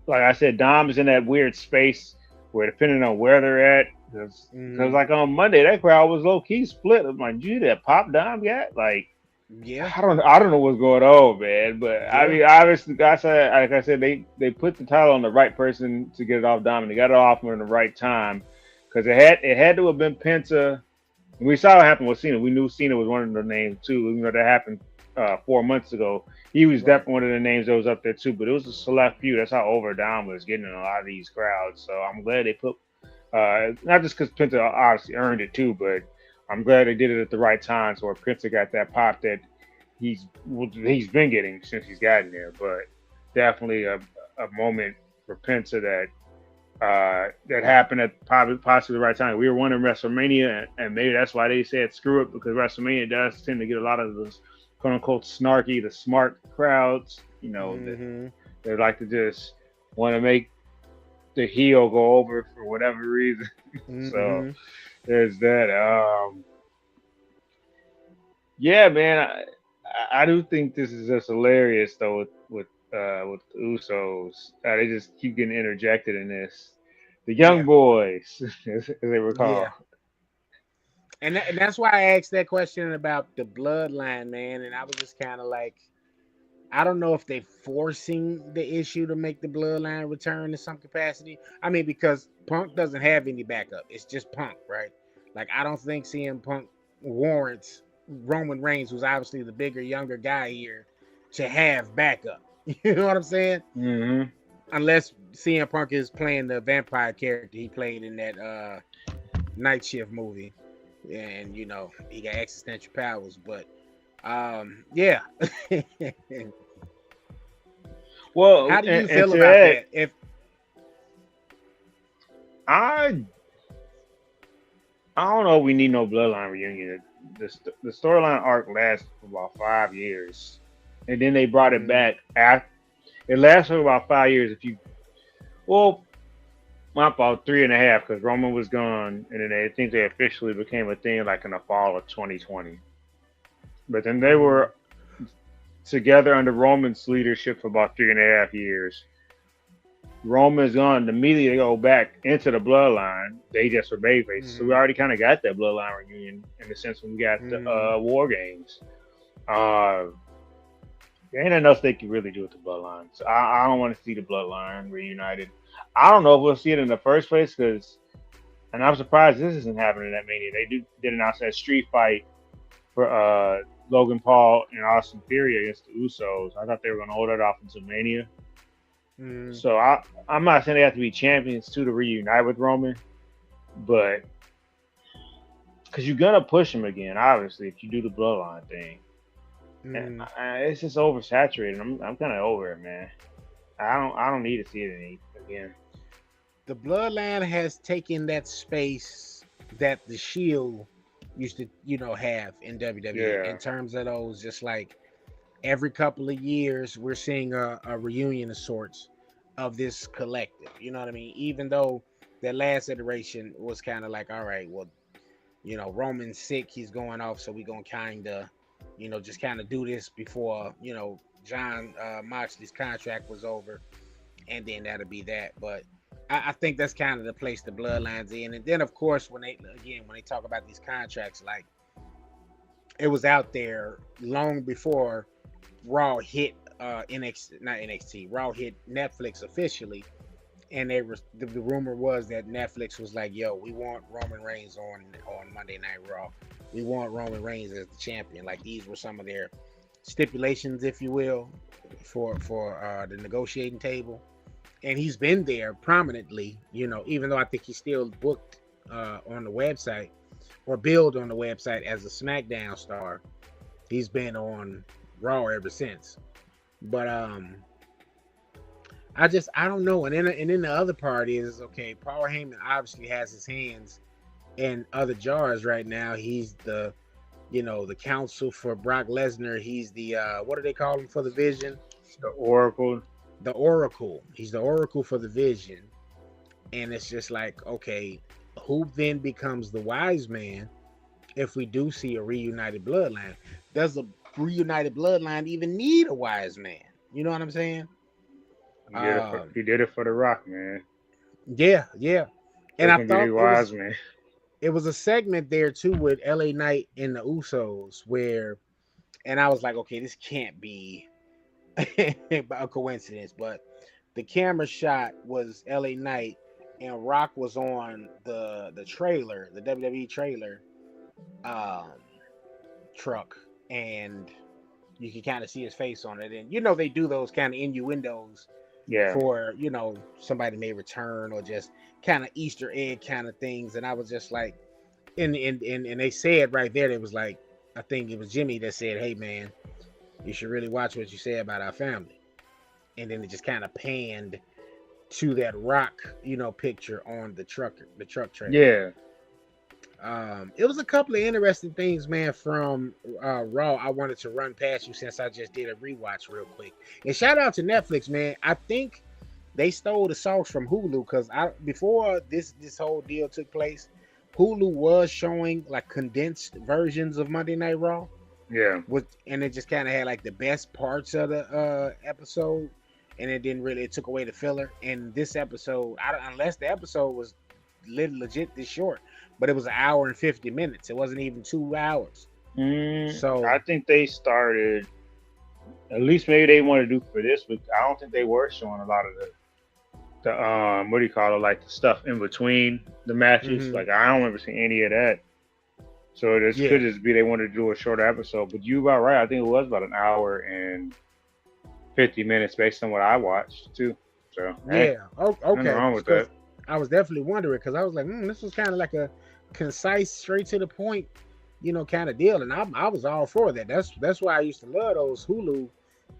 like I said, Dom is in that weird space where, depending on where they're at, because Hmm. like on Monday, that crowd was low key split. I'm like, "You that pop Dom got?" Like, Yeah. I don't know what's going on, man. But I Yeah. mean, obviously, like I said, they put the title on the right person to get it off Dom, and they got it off him in the right time, because it had to have been Penta. We saw what happened with Cena. We knew Cena was one of the names too. That happened 4 months ago. He was Right. definitely one of the names that was up there too. But it was a select few. That's how over Dom was getting in a lot of these crowds. So I'm glad they put not just because Penta obviously earned it too, but I'm glad they did it at the right time. So where Penta got that pop that he's been getting since he's gotten there. But definitely a moment for Penta that happened at possibly the right time. We were winning WrestleMania, and maybe that's why they said screw it, because WrestleMania does tend to get a lot of those quote unquote snarky, the smart crowds, that Hmm. they like to just want to make the heel go over for whatever reason. So Hmm. there's that. Yeah, man, I do think this is just hilarious though with the Usos. They just keep getting interjected in this. The young Yeah. boys, as they were called. Yeah. And that's why I asked that question about the bloodline, man. And I was just kind of like, I don't know if they forcing the issue to make the bloodline return in some capacity. I mean, because Punk doesn't have any backup. It's just Punk, right? Like, I don't think CM Punk warrants Roman Reigns, who's obviously the bigger, younger guy here, to have backup. You know what I'm saying? Hmm. Unless CM Punk is playing the vampire character he played in that Night Shift movie, and he got existential powers. But yeah. Well, How do you and feel to about that, that? If I I don't know if we need no bloodline reunion. The storyline arc lasted for about 5 years, and then they brought it mm, back after. It lasted for about 5 years. If you well, my fault, 3.5, because Roman was gone, and then I think they officially became a thing like in the fall of 2020. But then they mm, were together under Roman's leadership for about 3.5 years. Roman's gone. Immediately go back into the bloodline. They just were babyfaces. So we mm, already kind of got that bloodline reunion in the sense when we got the mm, War Games. Uh, there ain't enough they can really do with the bloodline. So I don't want to see the bloodline reunited. I don't know if we'll see it in the first place and I'm surprised this isn't happening at Mania. They did announce that street fight for Logan Paul and Austin Theory against the Usos. I thought they were going to hold that off until Mania. mm. So I'm not saying they have to be champions too to reunite with Roman, but because you're gonna push him again, obviously, if you do the bloodline thing, and Mm. it's just oversaturated. I'm kind of over it, man. I don't need to see it again. The bloodline has taken that space that the Shield used to, have in WWE in Yeah. terms of those. Just like every couple of years, we're seeing a reunion of sorts of this collective. You know what I mean? Even though that last iteration was kind of like, all right, well, Roman's sick, he's going off, so we're gonna kind of, just kind of do this before, John Moxley's contract was over, and then that'll be that. But I think that's kind of the place the bloodlines in. And then of course when they talk about these contracts, like it was out there long before Raw hit not NXT, Raw hit Netflix officially, and the rumor was that Netflix was like, "Yo, we want Roman Reigns on Monday Night Raw. We want Roman Reigns as the champion." Like these were some of their stipulations, if you will, for the negotiating table. And he's been there prominently, even though I think he's still booked on the website or billed on the website as a SmackDown star. He's been on Raw ever since. But I don't know. And then the other part is, okay, Paul Heyman obviously has his hands in other jars right now. He's the counsel for Brock Lesnar. He's the what do they call him for the Vision? The Oracle. The Oracle. He's the Oracle for the Vision. And it's just like, okay, who then becomes the wise man if we do see a reunited bloodline? Does a reunited bloodline even need a wise man? You know what I'm saying? He did it for The Rock, man. Yeah. And I thought wise man. It was a segment there too with LA Knight and the Usos and I was like, okay, this can't be a coincidence, but the camera shot was LA Knight and Rock was on the trailer, the WWE trailer truck, and you can kind of see his face on it. And they do those kind of innuendos for somebody may return or just kind of Easter egg kind of things. And I was just like, and they said right there, it was like, I think it was Jimmy that said, "Hey man, you should really watch what you say about our family." And then it just kind of panned to that Rock, picture on the truck trailer. Yeah. It was a couple of interesting things, man, from Raw I wanted to run past you since I just did a rewatch real quick. And shout out to Netflix, man. I think they stole the sauce from Hulu, because before this whole deal took place, Hulu was showing like condensed versions of Monday Night Raw. Yeah. And it just kind of had like the best parts of the episode, and it took away the filler. And this episode, unless the episode was legit this short, but it was 1 hour and 50 minutes. It wasn't even 2 hours. So I think they started, at least maybe they want to do for this, but I don't think they were showing a lot of the what do you call it, like the stuff in between the matches. Mm-hmm. Like I don't remember seeing any of that. So this could just be they wanted to do a shorter episode. But you about right. I think it was about 1 hour and 50 minutes based on what I watched too. So okay. Nothing wrong with that. I was definitely wondering, because I was like, this was kind of like a concise, straight to the point, kind of deal. And I was all for that. That's why I used to love those Hulu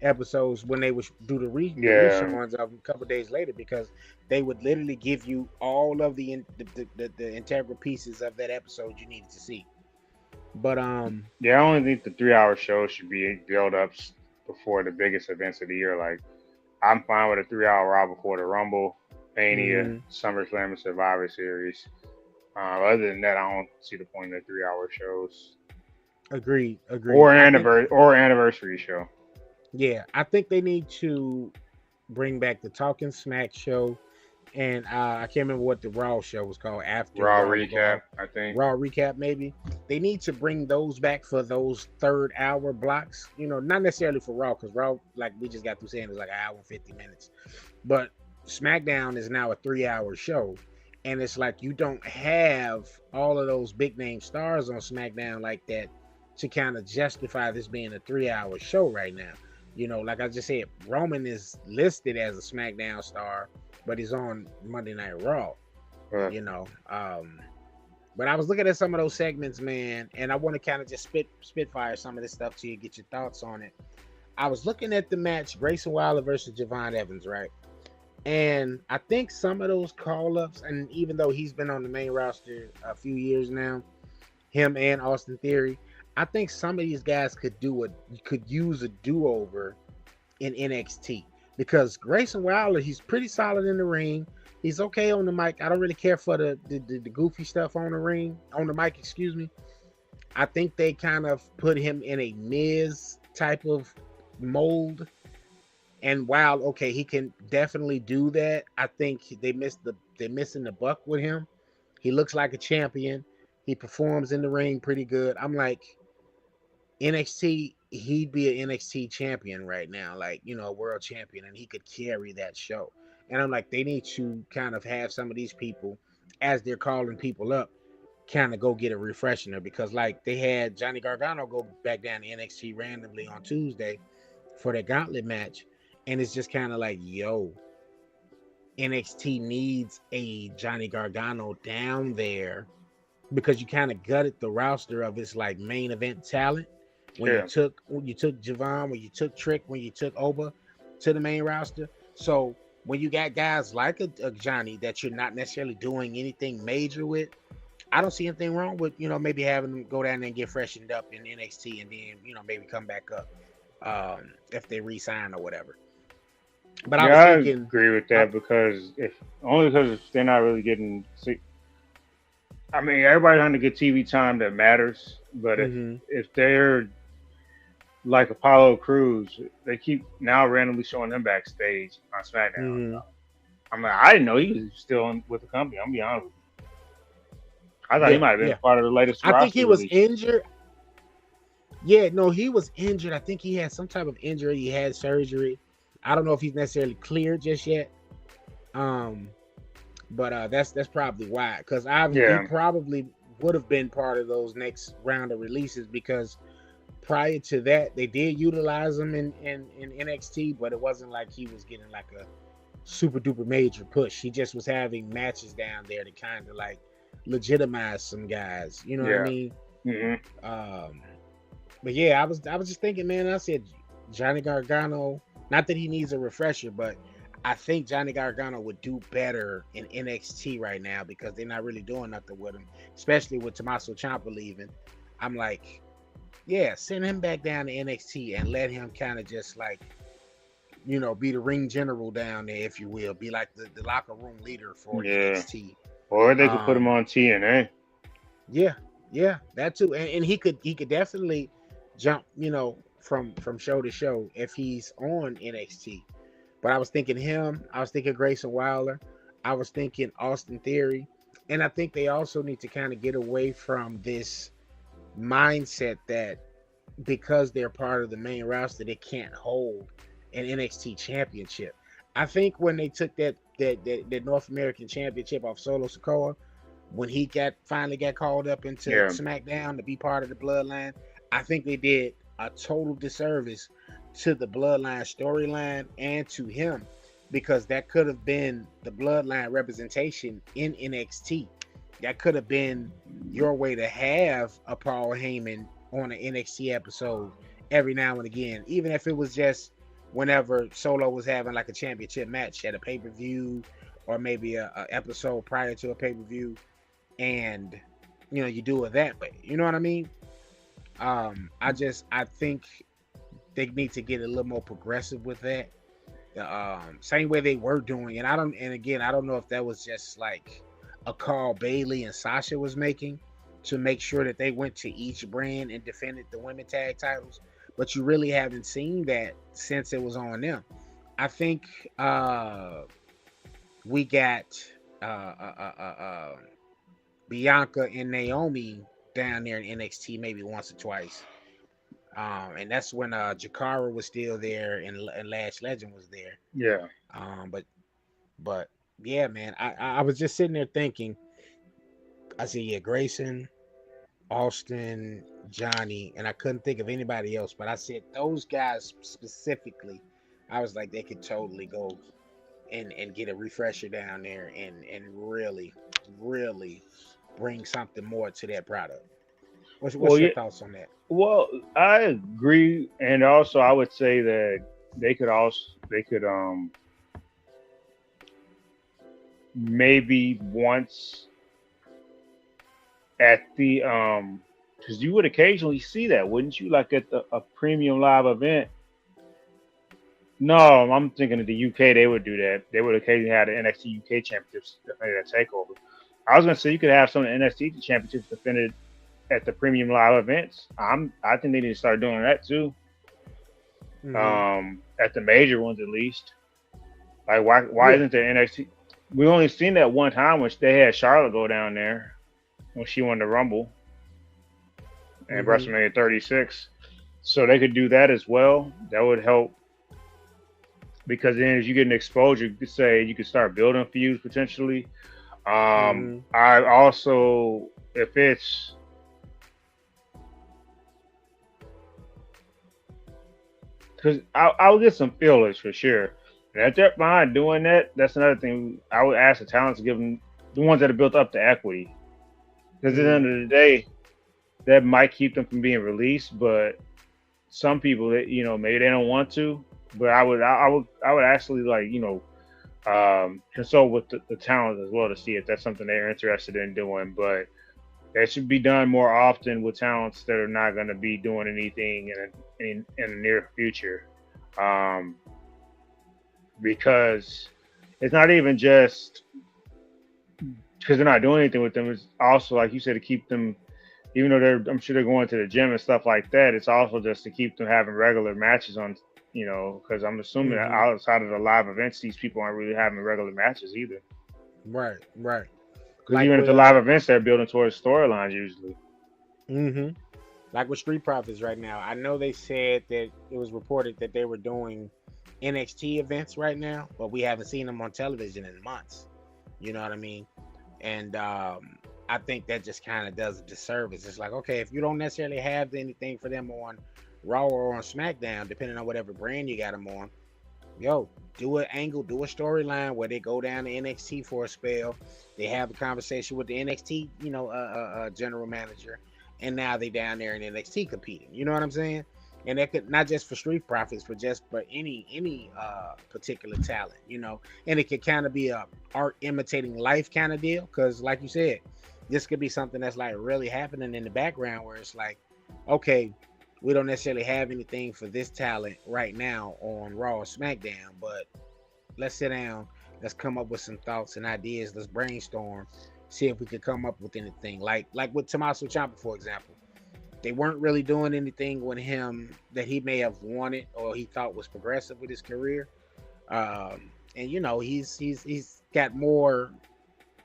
episodes when they would do the reruns of them a couple of days later, because they would literally give you all of the integral pieces of that episode you needed to see. But I only think the 3-hour show should be built up before the biggest events of the year. Like I'm fine with a 3-hour Raw before the Rumble, Mania, SummerSlam, and Survivor Series. Other than that, I don't see the point of the 3-hour shows. Agreed. Or anniversary show. Yeah, I think they need to bring back the Talking Smack show, and I can't remember what the Raw show was called after Raw Recap. I think Raw Recap, maybe. They need to bring those back for those 3rd-hour blocks. Not necessarily for Raw, because Raw, like we just got through saying, is like 1 hour and 50 minutes. But SmackDown is now a 3-hour show, and it's like you don't have all of those big name stars on SmackDown like that to kind of justify this being a 3-hour show right now. Like I just said, Roman is listed as a SmackDown star, but he's on Monday Night Raw. But I was looking at some of those segments, man, and I want to kind of just spitfire some of this stuff to you, get your thoughts on it. I was looking at the match, Grayson Waller versus Javon Evans, right? And I think some of those call-ups, and even though he's been on the main roster a few years now, him and Austin Theory, I think some of these guys could use a do-over in NXT, because Grayson Waller, he's pretty solid in the ring. He's okay on the mic. I don't really care for the goofy stuff on the mic, excuse me. I think they kind of put him in a Miz type of mold. And while, okay, he can definitely do that, I think they're missing the buck with him. He looks like a champion. He performs in the ring pretty good. I'm like, NXT, he'd be an NXT champion right now, like, a world champion, and he could carry that show. And I'm like, they need to kind of have some of these people, as they're calling people up, kind of go get a refresher, because like they had Johnny Gargano go back down to NXT randomly on Tuesday for the gauntlet match, and it's just kind of like, yo, NXT needs a Johnny Gargano down there, because you kind of gutted the roster of its like main event talent when you took Javon, when you took Trick, when you took Oba to the main roster. So when you got guys like a Johnny that you're not necessarily doing anything major with, I don't see anything wrong with maybe having them go down there and get freshened up in NXT, and then maybe come back up if they re-sign or whatever. But I agree with that, because if they're not really getting. I mean, everybody's trying to get TV time that matters, but if they're like Apollo Crews, they keep now randomly showing him backstage on SmackDown. I'm like, I didn't know he was still with the company. I'm gonna be honest with you. I thought he might have been part of the latest roster. I think he was injured. Yeah, no, he was injured. I think he had some type of injury. He had surgery. I don't know if he's necessarily cleared just yet. But that's probably why, because he probably would have been part of those next round of releases, because prior to that they did utilize him in NXT, but it wasn't like he was getting like a super duper major push. He just was having matches down there to kind of like legitimize some guys, you know what I mean? But yeah, I was just thinking, man, I said Johnny Gargano, not that he needs a refresher, but I think Johnny Gargano would do better in NXT right now, because they're not really doing nothing with him, especially with Tommaso Ciampa leaving. I'm like, yeah, send him back down to NXT and let him kind of just like, be the ring general down there, if you will, be like the locker room leader for NXT. Or they could put him on TNA. Yeah, that too. And he could definitely jump, from show to show if he's on NXT. But I was thinking him. I was thinking Grayson Waller. I was thinking Austin Theory. And I think they also need to kind of get away from this mindset that because they're part of the main roster, they can't hold an NXT championship. I think when they took that North American championship off Solo Sikoa, when he finally got called up into SmackDown to be part of the Bloodline, I think they did a total disservice to the Bloodline storyline and to him, because that could have been the Bloodline representation in NXT. That could have been your way to have a Paul Heyman on an NXT episode every now and again, even if it was just whenever Solo was having like a championship match at a pay-per-view, or maybe a episode prior to a pay-per-view, and you do it that way. You know what I mean? I think they need to get a little more progressive with that. Same way they were doing, and I don't know if that was just like a call Bayley and Sasha was making to make sure that they went to each brand and defended the women tag titles, but you really haven't seen that since it was on them. I think we got Bianca and Naomi down there in NXT maybe once or twice. And that's when Jakara was still there and Lash Legend was there. Yeah. But yeah, man, I was just sitting there thinking, I said, yeah, Grayson, Austin, Johnny, and I couldn't think of anybody else, but I said those guys specifically, I was like, they could totally go and get a refresher down there and really, really bring something more to that product. What's your thoughts on that? Well, I agree, and also I would say that they could maybe once at the because you would occasionally see that, wouldn't you? Like at a premium live event. No, I'm thinking of the UK. They would do that. They would occasionally have the NXT UK championships defended at Takeover. I was gonna say you could have some of the NXT championships defended at the premium live events. I think they need to start doing that too. At the major ones at least. Like why isn't there NXT? We only seen that one time when they had Charlotte go down there when she won the Rumble and WrestleMania 36. So they could do that as well. That would help because then as you get an exposure, you could say you could start building feuds potentially. Mm-hmm. I also, if it's because I'll get some feelers for sure. And if they're fine doing that, that's another thing. I would ask the talent to give them the ones that are built up the equity. Because at the Mm-hmm. end of the day, that might keep them from being released. But some people that maybe they don't want to. But I would actually like consult with the talent as well to see if that's something they're interested in doing. But that should be done more often with talents that are not going to be doing anything in the near future, um, because it's not even just because they're not doing anything with them. It's also like you said to keep them, even though I'm sure they're going to the gym and stuff like that. It's also just to keep them having regular matches on, because I'm assuming that Mm-hmm. outside of the live events, these people aren't really having regular matches either. Right, right. Because Like even at with the live events, they're building towards storylines usually. mm-hmm. Like with Street Profits right now. I know they said that it was reported that they were doing NXT events right now, but we haven't seen them on television in months. You know what I mean? And I think that just kind of does a disservice. It's like, okay, if you don't necessarily have anything for them on Raw or on SmackDown, depending on whatever brand you got them on, yo, do an angle, do a storyline where they go down to NXT for a spell. They have a conversation with the NXT, general manager, and now they down there in NXT competing. You know what I'm saying? And that could not just for Street Profits, but just for any particular talent, And it could kind of be a art imitating life kind of deal, because like you said, this could be something that's like really happening in the background, where it's like, okay, we don't necessarily have anything for this talent right now on Raw or SmackDown, but let's sit down, let's come up with some thoughts and ideas, let's brainstorm, see if we could come up with anything. Like with Tommaso Ciampa, for example. They weren't really doing anything with him that he may have wanted or he thought was progressive with his career. And he's got more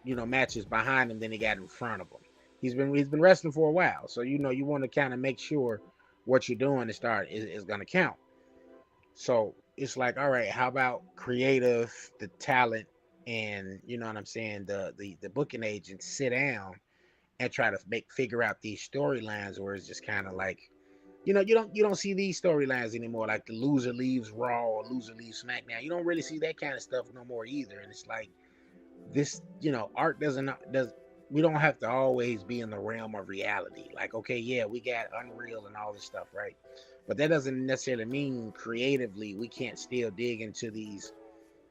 matches behind him than he got in front of him. He's been wrestling for a while, so you want to kind of make sure what you're doing to start is going to count. So it's like, all right, how about creative, the talent, and you know what I'm saying, the booking agents sit down and try to figure out these storylines, where it's just kind of like, you don't see these storylines anymore, like the loser leaves Raw or loser leaves SmackDown. You don't really see that kind of stuff no more either. And it's like this, art does we don't have to always be in the realm of reality. Like, okay, yeah, we got Unreal and all this stuff, right? But that doesn't necessarily mean creatively we can't still dig into these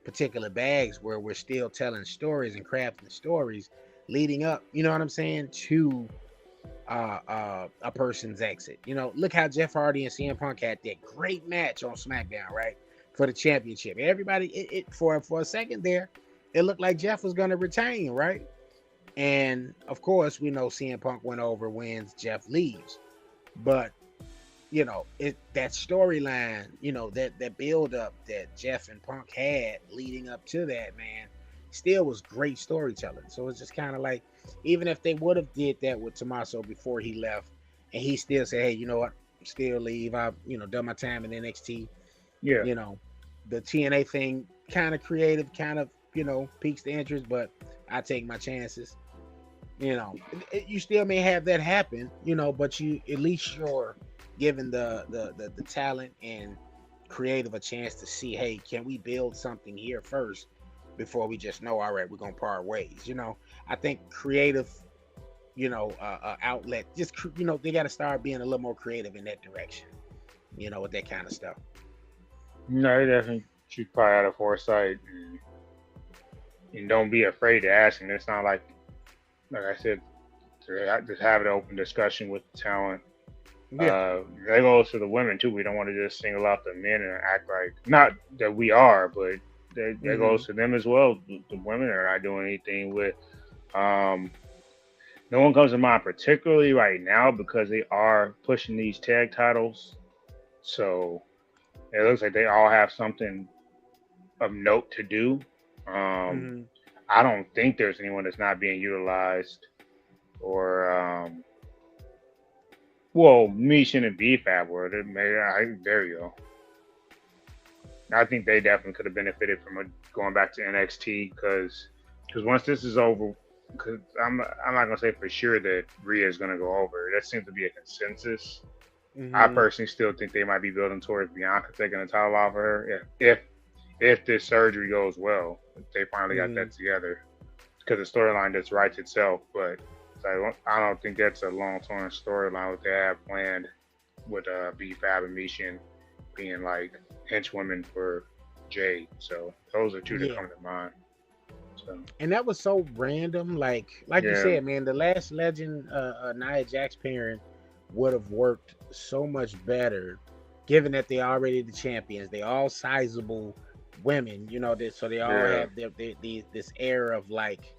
particular bags where we're still telling stories and crafting stories leading up, you know what I'm saying, to a person's exit. Look how Jeff Hardy and CM Punk had that great match on SmackDown, right? For the championship. Everybody, for a second there, it looked like Jeff was going to retain, right? And of course, we know CM Punk went over, wins, Jeff leaves. But that storyline, that build up that Jeff and Punk had leading up to that, man, still was great storytelling. So it's just kind of like, even if they would have did that with Tommaso before he left, and he still said, hey, you know what, still leave. I've done my time in NXT. Yeah. The TNA thing, kind of creative, kind of piques the interest, but I take my chances. You still may have that happen, but you at least you're giving the talent and creative a chance to see, hey, can we build something here first before we just know, all right, we're gonna part ways. I think creative, outlet, just they got to start being a little more creative in that direction, with that kind of stuff. No, they definitely should probably out of foresight and don't be afraid to ask. And it's not like I said, to just have an open discussion with the talent. Yeah. That goes to the women too. We don't want to just single out the men and act like, not that we are, but that goes to them as well. The women are not doing anything with. No one comes to mind particularly right now because they are pushing these tag titles. So it looks like they all have something of note to do. I don't think there's anyone that's not being utilized or Well, Mishin and B-Fab were. There you go. I think they definitely could have benefited from going back to NXT because once this is over, because I'm not gonna say for sure that Rhea is gonna go over. That seems to be a consensus. I Mm-hmm. personally still think they might be building towards Bianca taking the title off of her if this surgery goes well. If they finally got Mm-hmm. that together, because the storyline just writes itself. But I don't think that's a long-term storyline what they have planned with B-Fab and Mishin being like henchwomen for Jade. So those are two that Yeah. come to mind. So And that was so random. Like you yeah, said, man, the last legend, Nia Jax parent would have worked so much better, given that they already the champions. They all sizable women, so they all yeah, have this air of like,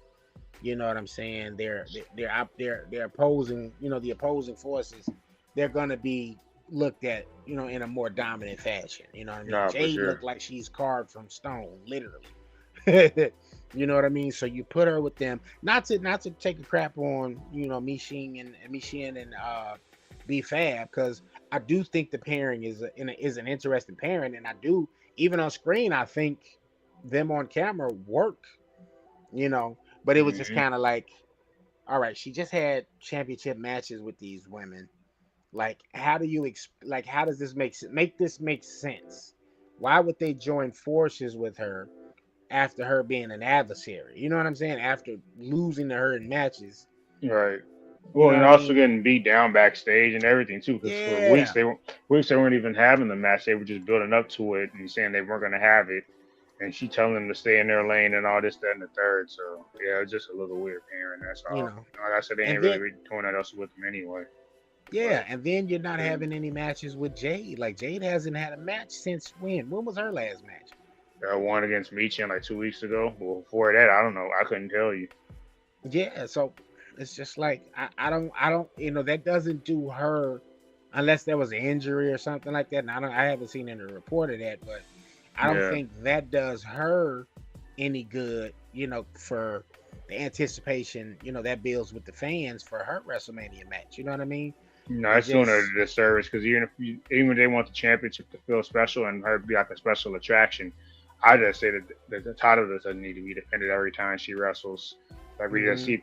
you know what I'm saying? They're opposing, the opposing forces. They're gonna be looked at, in a more dominant fashion. You know what I mean? no, for Jade sure. looked like she's carved from stone, literally. You know what I mean? So you put her with them, not to take a crap on Mishin and B Fab, because I do think the pairing is an interesting pairing, and I do, even on screen, I think them on camera work. You know, but it was just Hmm. kind of like, all right, she just had championship matches with these women. Like, how do how does this make this make sense? Why would they join forces with her after her being an adversary? You know what I'm saying? After losing to her in matches, Right. you Well, know and what I also mean? getting beat down backstage and everything too, because for Yeah, weeks they weren't even having the match. They were just building up to it and saying they weren't going to have it, and she telling them to stay in their lane and all this, that, and the third. So yeah, it's just a little weird pairing. That's you all. know. Like I said, they And ain't then really doing that else with them anyway. yeah, But and then you're not yeah, having any matches with Jade. Like Jade hasn't had a match since when? When was her last match? that one against Michin like 2 weeks ago. Well, before that, I don't know. I couldn't tell you. Yeah, so it's just like I don't that doesn't do her unless there was an injury or something like that. And I haven't seen any report of that, but I don't Yeah. think that does her any good, for the anticipation, that builds with the fans for her WrestleMania match. You know what I mean? No, It it's doing her just a disservice because even if they want the championship to feel special and her be like a special attraction, I just say that the title doesn't need to be defended every time she wrestles. Like we just mhm. see,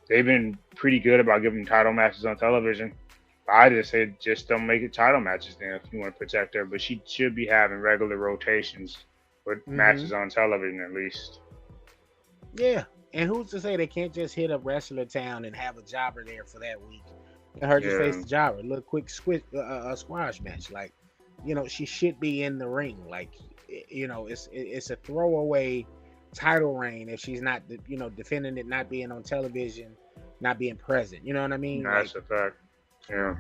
they've been pretty good about giving title matches on television. I just say just don't make it title matches then if you want to protect her. But she should be having regular rotations with Mhm. matches on television at least. Yeah. And who's to say they can't just hit up Wrestler Town and have a jobber there for that week and her just face Yeah, the jobber, a little quick squash match. Like, she should be in the ring. Like, it's a throwaway title reign if she's not, defending it, not being on television, not being present. You know what I mean? Like, that's a fact. Yeah,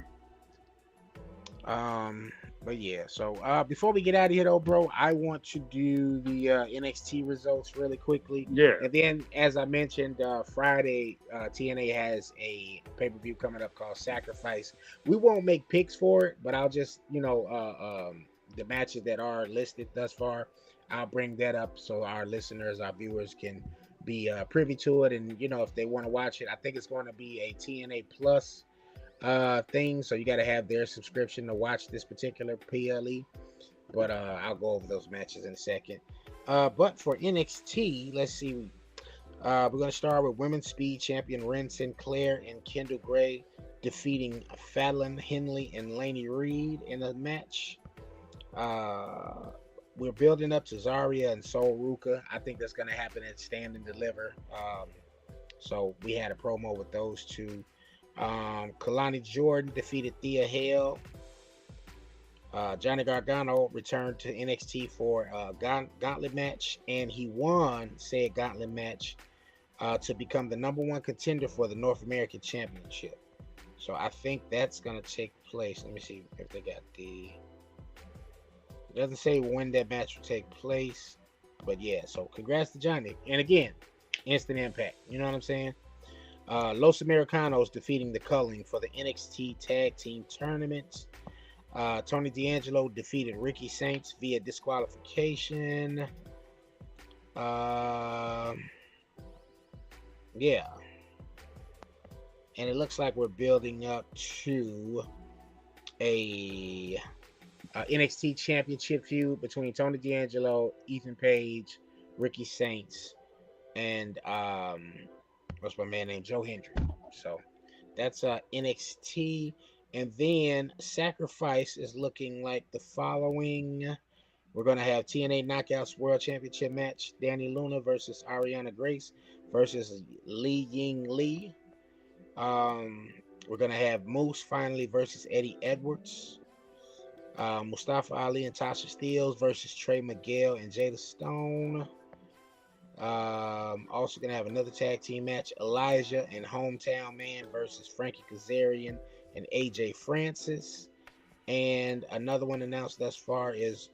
Um, but yeah, so before we get out of here though, bro, I want to do the NXT results really quickly. yeah, And then as I mentioned, Friday, TNA has a pay-per-view coming up called Sacrifice. We won't make picks for it, but I'll just, the matches that are listed thus far, I'll bring that up so our listeners, our viewers can be privy to it. And if they want to watch it, I think it's going to be a TNA Plus thing, so you got to have their subscription to watch this particular PLE. But I'll go over those matches in a second. But for NXT, let's see. We're going to start with Women's Speed Champion Ren Sinclair and Kendall Gray defeating Fallon Henley and Laney Reed in a match. We're building up to Zarya and Sol Ruka. I think that's going to happen at Stand and Deliver. So we had a promo with those two. Kalani Jordan defeated Thea Hale. Johnny Gargano returned to NXT for a gauntlet match, and he won said gauntlet match to become the number one contender for the North American Championship. So I think that's going to take place. Let me see if they got the... It doesn't say when that match will take place, but yeah, so congrats to Johnny. And again, instant impact. You know what I'm saying? Los Americanos defeating the Culling for the NXT Tag Team Tournament. Tony D'Angelo defeated Ricky Saints via disqualification. Yeah. and it looks like we're building up to a NXT Championship feud between Tony D'Angelo, Ethan Page, Ricky Saints, and what's my man named Joe Hendry. So that's NXT, and then Sacrifice is looking like the following. We're gonna have TNA Knockouts World Championship match: Danny Luna versus Ariana Grace versus Li Ying Lee. We're gonna have Moose finally versus Eddie Edwards. Mustafa Ali and Tasha Steelz versus Trey Miguel and Jada Stone. Also gonna have another tag team match: Elijah and Hometown Man versus Frankie Kazarian and AJ Francis. And another one announced thus far is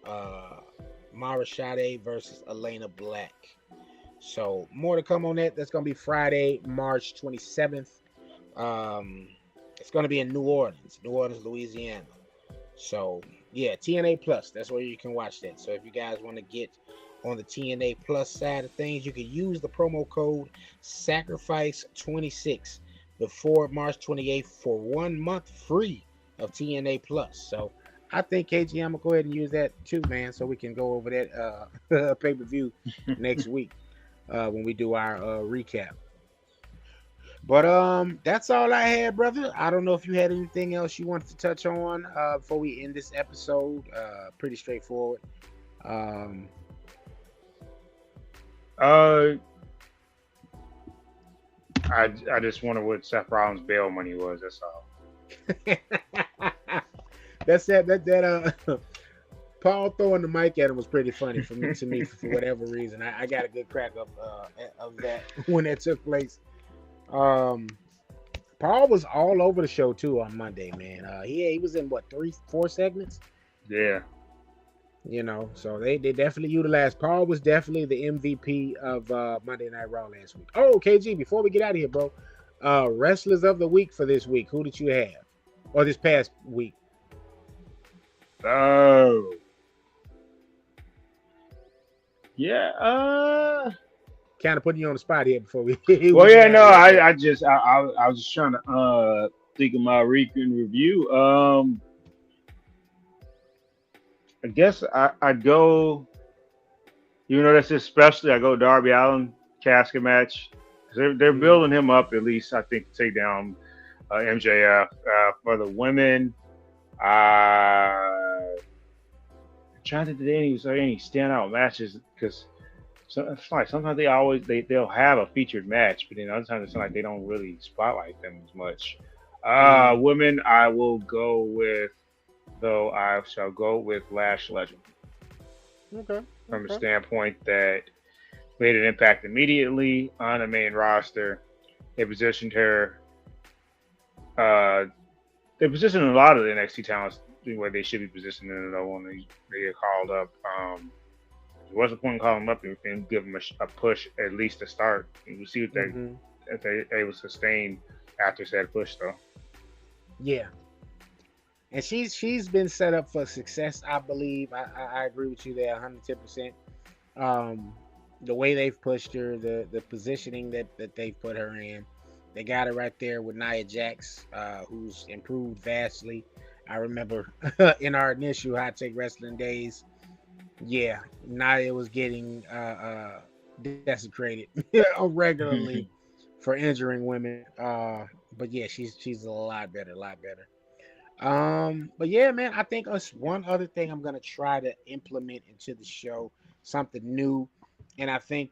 Mara Shade versus Elena Black. So more to come on that. That's gonna be Friday, March 27th. It's gonna be in New Orleans, Louisiana. So yeah, TNA Plus, that's where you can watch that. So if you guys want to get on the TNA Plus side of things, you can use the promo code SACRIFICE26 before March 28th for 1 month free of TNA Plus. So I think KG, I'm gonna go ahead and use that too, man, so we can go over that pay-per-view next week when we do our recap. But that's all I had, brother. I don't know if you had anything else you wanted to touch on before we end this episode. Pretty straightforward. I just wonder what Seth Rollins' bail money was. That's all. That's that Paul throwing the mic at him was pretty funny to me for whatever reason. I got a good crack of that when that took place. Paul was all over the show too on Monday, man. He was in what, 3-4 segments? Yeah. You know, so they definitely utilized. Paul was definitely the MVP of Monday Night Raw last week. Oh, KG, before we get out of here, bro, wrestlers of the week for this week, who did you have? Or this past week? Oh. Yeah, kind of putting you on the spot here before we. Well, yeah, no, I was just trying to think of my week in review. I guess I'd go. You know, that's especially I go Darby Allin casket match. They're building him up at least. I think to take down MJF. For the women, I'm trying to think any standout matches because. So it's like sometimes they'll have a featured match, but then other times it's like they don't really spotlight them as much. Women, I will go with Lash Legend. Okay. From the standpoint that made an impact immediately on the main roster. They positioned her. They positioned a lot of the NXT talents where they should be positioned in the when they get called up. There was a point in calling them up and give them a push at least to start. And we'll see if they able to sustain after said push, though. Yeah, and she's been set up for success, I believe. I agree with you there, 110%. The way they've pushed her, the positioning that they've put her in, they got her right there with Nia Jax, who's improved vastly. I remember in our initial Hot Take Wrestling days. Yeah, Nia was getting desecrated regularly for injuring women. But yeah, she's a lot better. But yeah, man, I think one other thing I'm gonna try to implement into the show, something new, and I think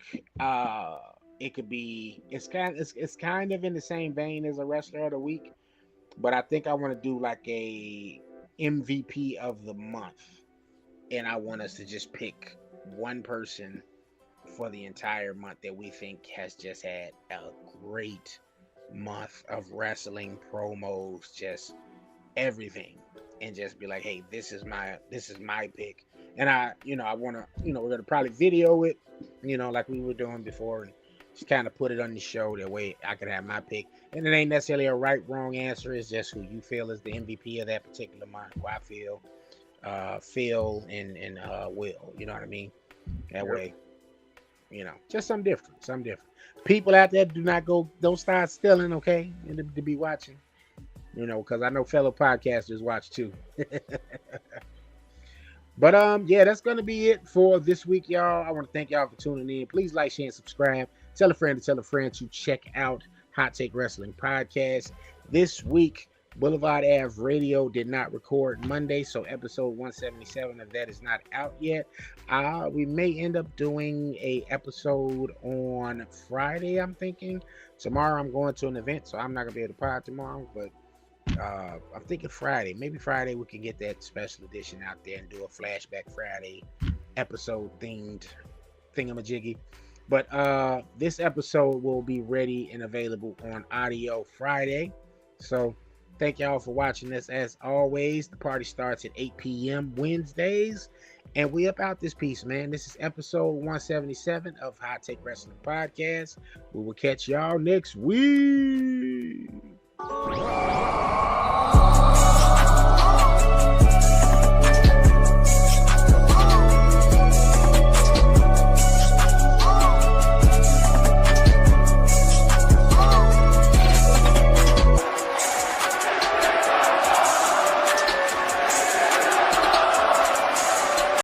it could be it's kind of in the same vein as a wrestler of the week, but I think I want to do like a MVP of the month. And I want us to just pick one person for the entire month that we think has just had a great month of wrestling promos, just everything, and just be like, hey, this is my pick. And I want to, we're gonna probably video it, like we were doing before, and just kind of put it on the show. That way I can have my pick. And it ain't necessarily a right, wrong answer. It's just who you feel is the MVP of that particular month. Who I feel. Phil and Will, you know what I mean? That way You know, just something different. Something different. People out there, don't start stealing, okay? And to be watching, you know, because I know fellow podcasters watch too. But yeah, that's gonna be it for this week, y'all. I want to thank y'all for tuning in. Please like, share, and subscribe. Tell a friend to check out Hot Take Wrestling Podcast. This week, Boulevard Ave Radio did not record Monday, so episode 177 of that is not out yet. We may end up doing a episode on Friday, I'm thinking. Tomorrow I'm going to an event, so I'm not gonna be able to pod tomorrow, but I'm thinking Friday. Maybe Friday we can get that special edition out there and do a Flashback Friday episode themed thingamajiggy. But this episode will be ready and available on audio Friday. So thank y'all for watching this. As always, the party starts at 8 p.m. Wednesdays. And we up out this piece, man. This is episode 177 of Hot Take Wrestling Podcast. We will catch y'all next week.